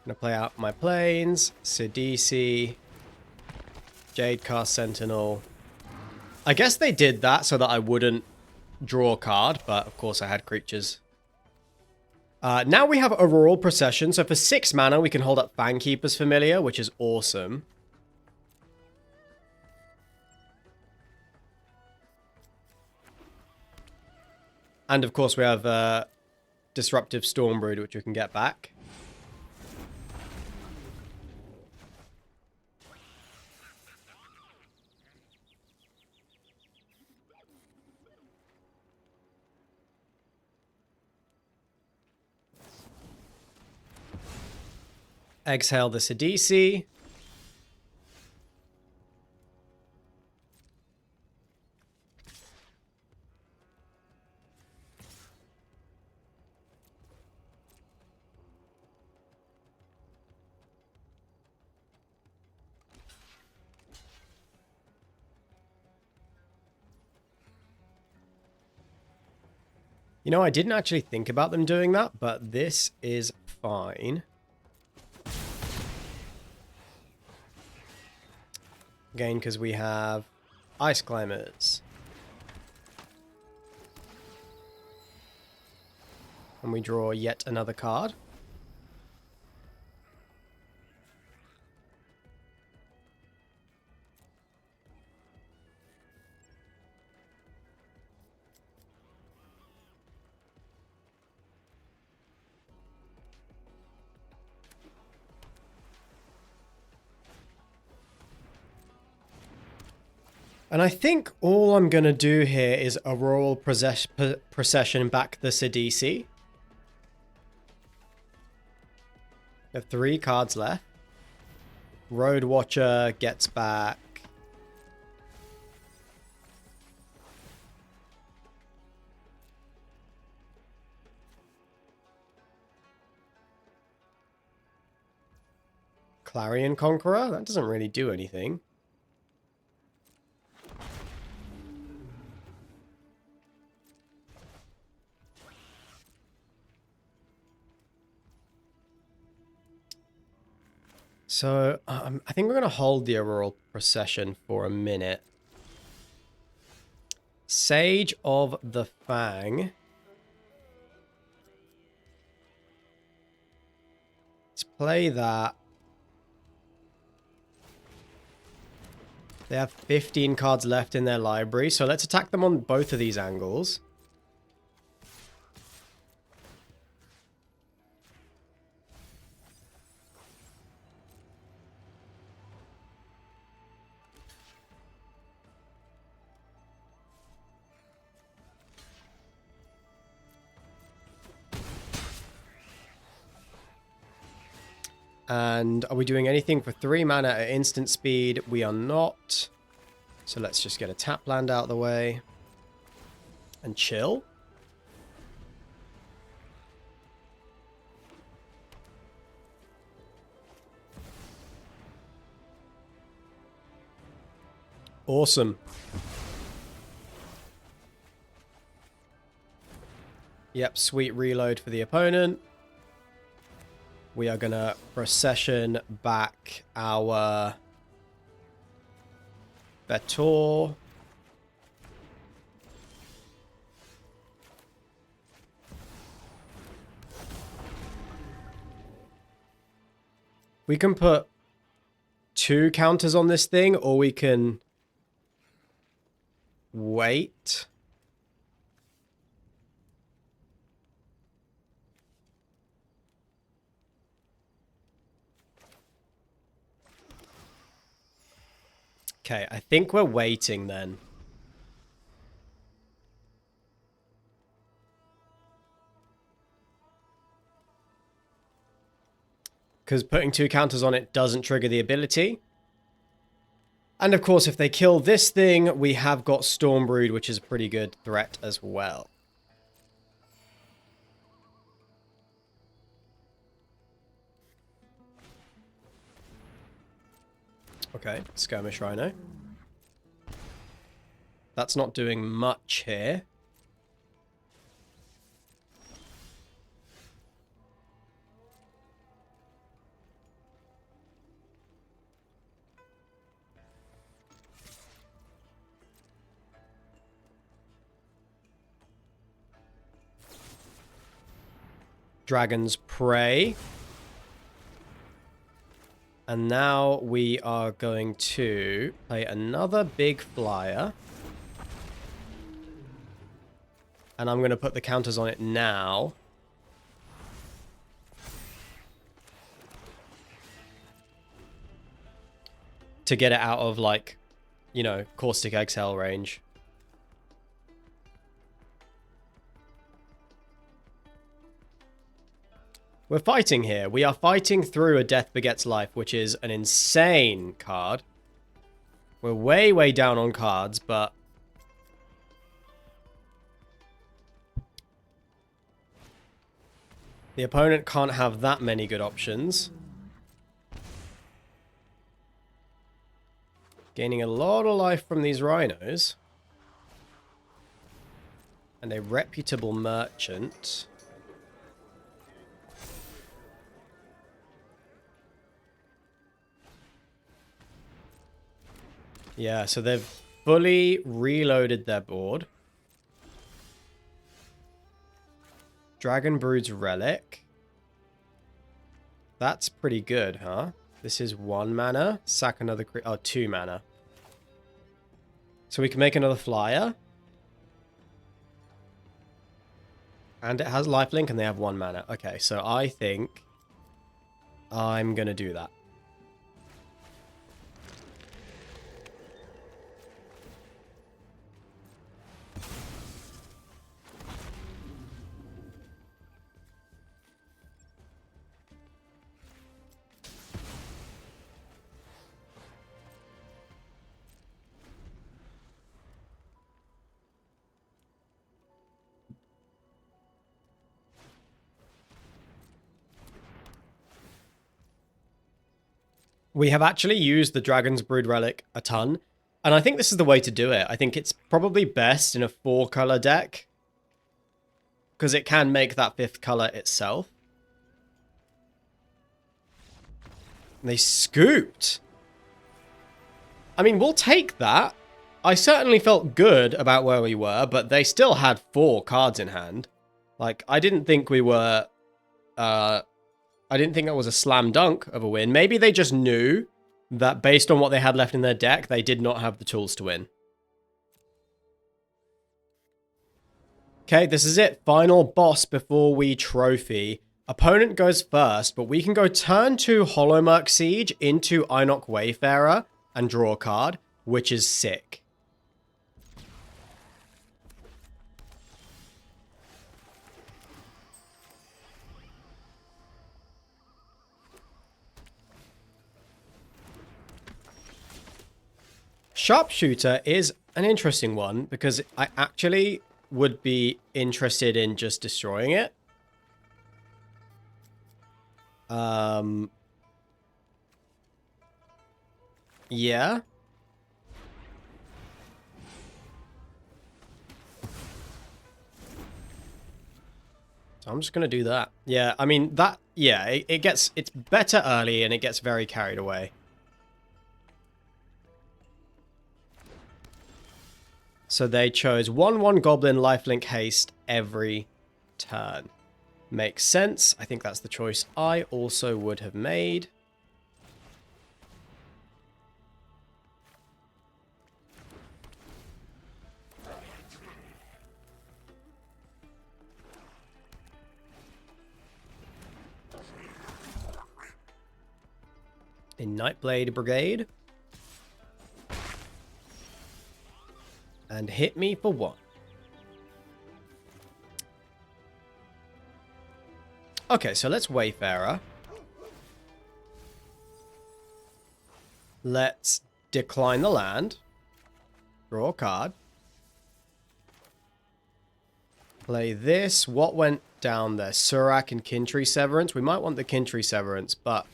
gonna play out my Plains, Sidisi, Jade Cast Sentinel. I guess they did that so that I wouldn't draw a card, but of course I had creatures. Now we have Auroral Procession, so for 6 mana we can hold up Fangkeeper's Familiar, which is awesome. And of course we have Disruptive Stormbrood, which we can get back. Exhale the Sidisi. You know, I didn't actually think about them doing that, but this is fine. Again, because we have Ice Climbers. And we draw yet another card. And I think all I'm going to do here is Auroral Procession back the Sidisi. We have 3 cards left. Road Watcher gets back. Clarion Conqueror? That doesn't really do anything. So, I think we're going to hold the Auroral Procession for a minute. Sage of the Fang. Let's play that. They have 15 cards left in their library, so let's attack them on both of these angles. And are we doing anything for 3 mana at instant speed? We are not. So let's just get a tap land out of the way. And chill. Awesome. Yep, sweet reload for the opponent. We are going to procession back our Betor. We can put 2 counters on this thing, or we can wait. Okay, I think we're waiting then. Because putting 2 counters on it doesn't trigger the ability. And of course, if they kill this thing, we have got Stormbrood, which is a pretty good threat as well. Okay, Skirmish Rhino. That's not doing much here. Dragon's Prey. And now we are going to play another big flyer. And I'm going to put the counters on it now. To get it out of, like, you know, Caustic Exhale range. We're fighting here. We are fighting through a Death Begets Life, which is an insane card. We're way, way down on cards, but... the opponent can't have that many good options. Gaining a lot of life from these rhinos. And a reputable merchant. Yeah, so they've fully reloaded their board. Dragon Brood's Relic. That's pretty good, huh? This is 1 mana. Sack another... oh, 2 mana. So we can make another flyer. And it has lifelink and they have 1 mana. Okay, so I think I'm going to do that. We have actually used the Dragon's Brood Relic a ton, and I think this is the way to do it. I think it's probably best in a 4-color deck, because it can make that 5th color itself. They scooped. I mean, we'll take that. I certainly felt good about where we were, but they still had 4 cards in hand. Like, I didn't think we were... I didn't think that was a slam dunk of a win. Maybe they just knew that based on what they had left in their deck, they did not have the tools to win. Okay, this is it. Final boss before we trophy. Opponent goes first, but we can go turn 2 Hollowmurk Siege into Einok Wayfarer and draw a card, which is sick. Sharpshooter is an interesting one because I actually would be interested in just destroying it. Yeah. So I'm just going to do that. Yeah, I mean, that, yeah, it's better early and it gets very carried away. So they chose 1/1 Goblin Lifelink Haste every turn. Makes sense. I think that's the choice I also would have made. In Nightblade Brigade. And hit me for 1. Okay, so let's Wayfarer. Let's decline the land. Draw a card. Play this. What went down there? Surak and Kintree Severance. We might want the Kintree Severance, but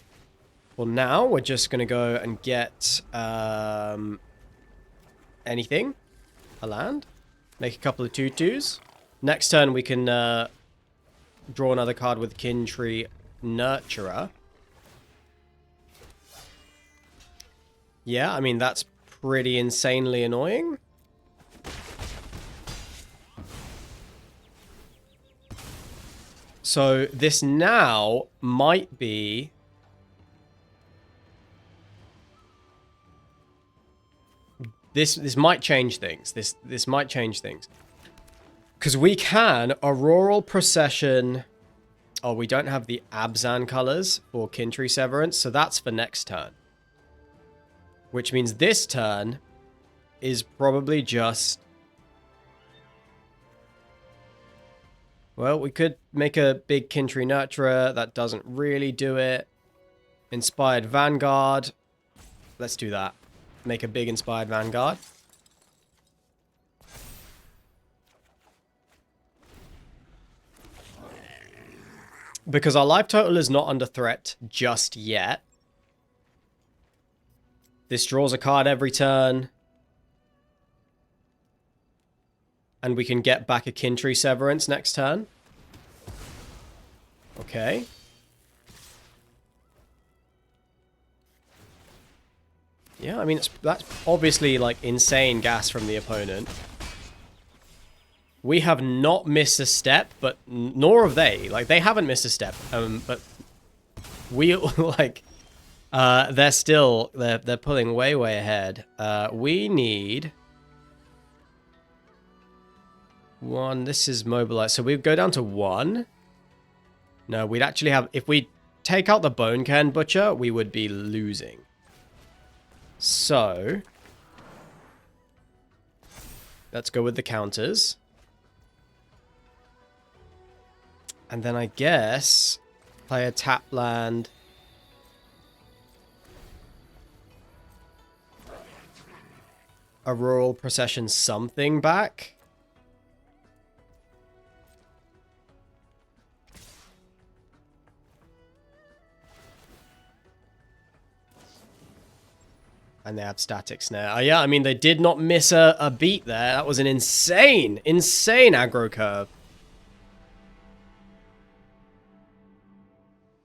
for now, we're just going to go and get anything. A land. Make a couple of 2/2s. Next turn, we can draw another card with Kintree Nurturer. Yeah, I mean, that's pretty insanely annoying. So this now might be... This might change things. This might change things. Because we can Auroral Procession. Oh, we don't have the Abzan colors for Kintry Severance, so that's for next turn. Which means this turn is probably just... Well, we could make a big Kintry Nurturer. That doesn't really do it. Inspired Vanguard. Let's do that. Make a big Inspired Vanguard. Because our life total is not under threat just yet. This draws a card every turn. And we can get back a Kintry Severance next turn. Okay. Yeah, I mean, that's obviously, like, insane gas from the opponent. We have not missed a step, but nor have they. Like, they haven't missed a step. But we, like, they're pulling way, way ahead. We need... one. This is mobilized. So we go down to 1. No, we'd actually have... If we take out the Bone Cairn Butcher, we would be losing. So... let's go with the counters. And then I guess... play a tap land. Auroral Procession something back. And they have Static Snare. Oh, yeah, I mean, they did not miss a beat there. That was an insane, insane aggro curve.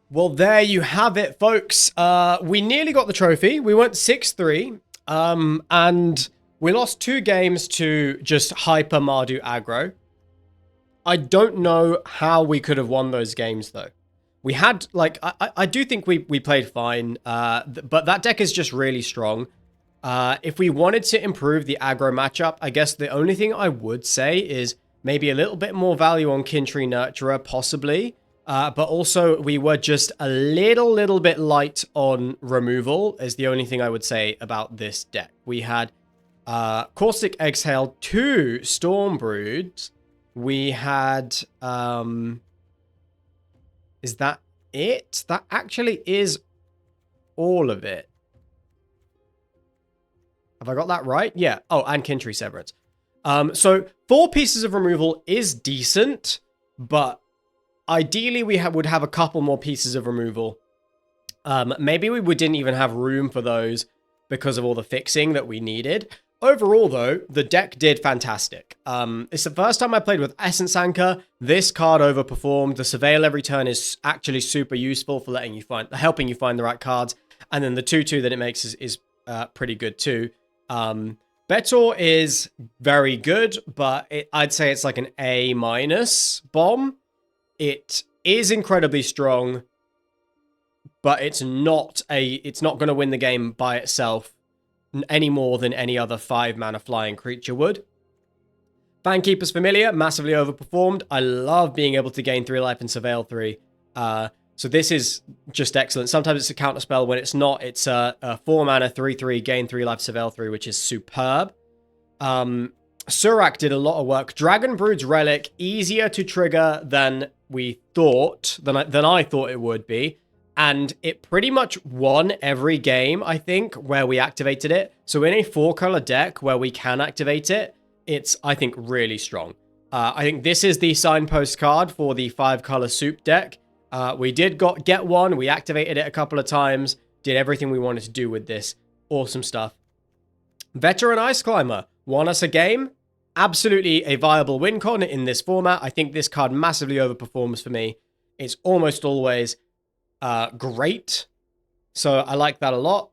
Well, there you have it, folks. We nearly got the trophy. We went 6-3. And we lost 2 games to just hyper Mardu aggro. I don't know how we could have won those games, though. We had, like, I do think we played fine, but that deck is just really strong. If we wanted to improve the aggro matchup, I guess the only thing I would say is maybe a little bit more value on Kintry Nurturer, possibly. But also, we were just a little bit light on removal, is the only thing I would say about this deck. We had Caustic Exhale, 2 Storm Broods. We had... is that it? That actually is all of it. Have I got that right? Yeah. Oh, and Kintry Severance. So 4 pieces of removal is decent, but ideally we would have a couple more pieces of removal. Maybe we didn't even have room for those because of all the fixing that we needed. Overall, though, the deck did fantastic. It's the first time I played with Essence Anchor. This card overperformed. The Surveil every turn is actually super useful for helping you find the right cards. And then the 2/2 that it makes is pretty good too. Betor is very good, but I'd say it's like an A- bomb. It is incredibly strong, but it's not going to win the game by itself any more than any other 5-mana flying creature would. Fankeeper's Familiar, massively overperformed. I love being able to gain 3 life and Surveil 3. So this is just excellent. Sometimes it's a counterspell. When it's not, it's a 4-mana 3/3, gain 3 life, Surveil 3, which is superb. Surak did a lot of work. Dragonbrood's Relic, easier to trigger than we thought, than I thought it would be. And it pretty much won every game, I think, where we activated it. So in a 4-color deck where we can activate it, it's, I think, really strong. I think this is the signpost card for the 5-color soup deck. We did get one. We activated it a couple of times. Did everything we wanted to do with this. Awesome stuff. Veteran Ice Climber won us a game. Absolutely a viable win con in this format. I think this card massively overperforms for me. It's almost always great. So I like that a lot.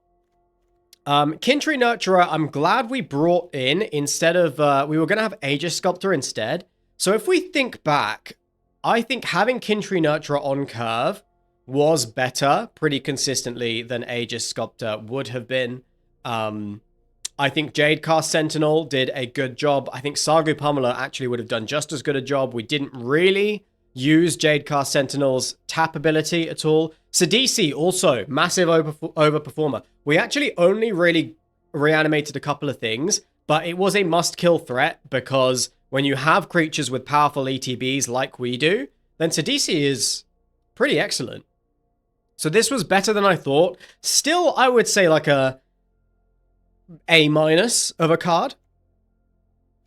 Kintry Nurturer, I'm glad we brought in instead of... we were going to have Aegis Sculptor instead. So if we think back, I think having Kintry Nurturer on curve was better pretty consistently than Aegis Sculptor would have been. I think Jadecast Sentinel did a good job. I think Sagu Pummeler actually would have done just as good a job. We didn't really use Jadecast Sentinel's tap ability at all. Sidisi also, massive overperformer. We actually only really reanimated a couple of things, but it was a must-kill threat because when you have creatures with powerful ETBs like we do, then Sidisi is pretty excellent. So this was better than I thought. Still, I would say like a A- of a card.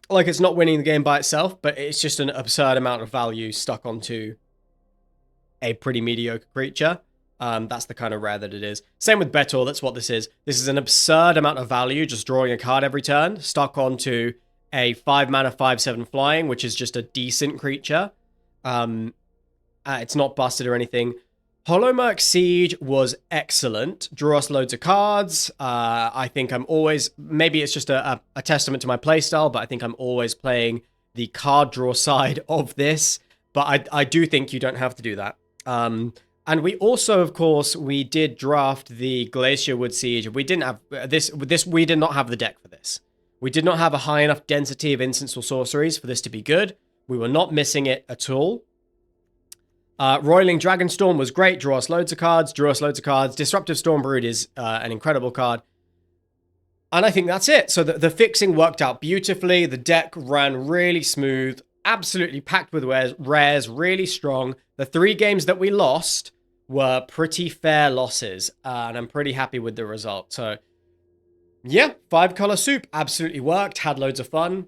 Like, it's not winning the game by itself, but it's just an absurd amount of value stuck onto a pretty mediocre creature. That's the kind of rare that it is. Same with Betor, that's what this is. This is an absurd amount of value, just drawing a card every turn, stuck onto a 5 mana, 5/7 flying, which is just a decent creature. It's not busted or anything. Holomerc Siege was excellent. Drew us loads of cards. I think I'm always... Maybe it's just a testament to my playstyle, but I think I'm always playing the card draw side of this. But I do think you don't have to do that. And we also, of course, we did draft the Glacierwood Siege. We didn't have this. We did not have the deck for this. We did not have a high enough density of instants or sorceries for this to be good. We were not missing it at all. Roiling Dragonstorm was great. Draw us loads of cards. Disruptive Stormbrood is an incredible card. And I think that's it. So the fixing worked out beautifully. The deck ran really smooth. Absolutely packed with rares. Really strong. The 3 games that we lost were pretty fair losses. And I'm pretty happy with the result. So yeah, 5-color soup absolutely worked. Had loads of fun.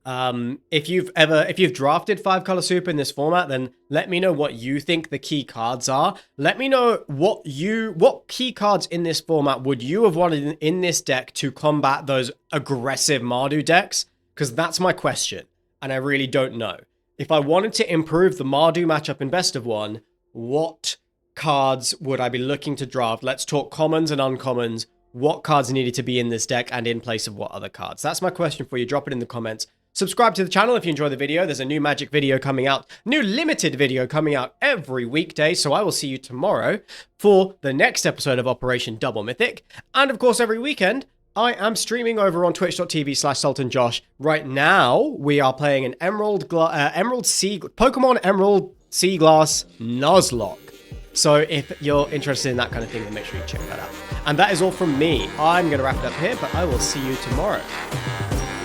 If you've drafted 5-color soup in this format, then let me know what you think the key cards are. Let me know what key cards in this format would you have wanted in this deck to combat those aggressive Mardu decks? Because that's my question, and I really don't know. If I wanted to improve the Mardu matchup in Best of 1, what cards would I be looking to draft? Let's talk commons and uncommons. What cards needed to be in this deck and in place of what other cards? That's my question for you. Drop it in the comments. Subscribe to the channel if you enjoy the video. There's a new Magic video coming out, new limited video coming out every weekday. So I will see you tomorrow for the next episode of Operation Double Mythic. And of course, every weekend, I am streaming over on twitch.tv/SultanJosh. Right now, we are playing an Pokemon Emerald Sea Glass Nuzlocke. So if you're interested in that kind of thing, then make sure you check that out. And that is all from me. I'm going to wrap it up here, but I will see you tomorrow.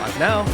Bye for now.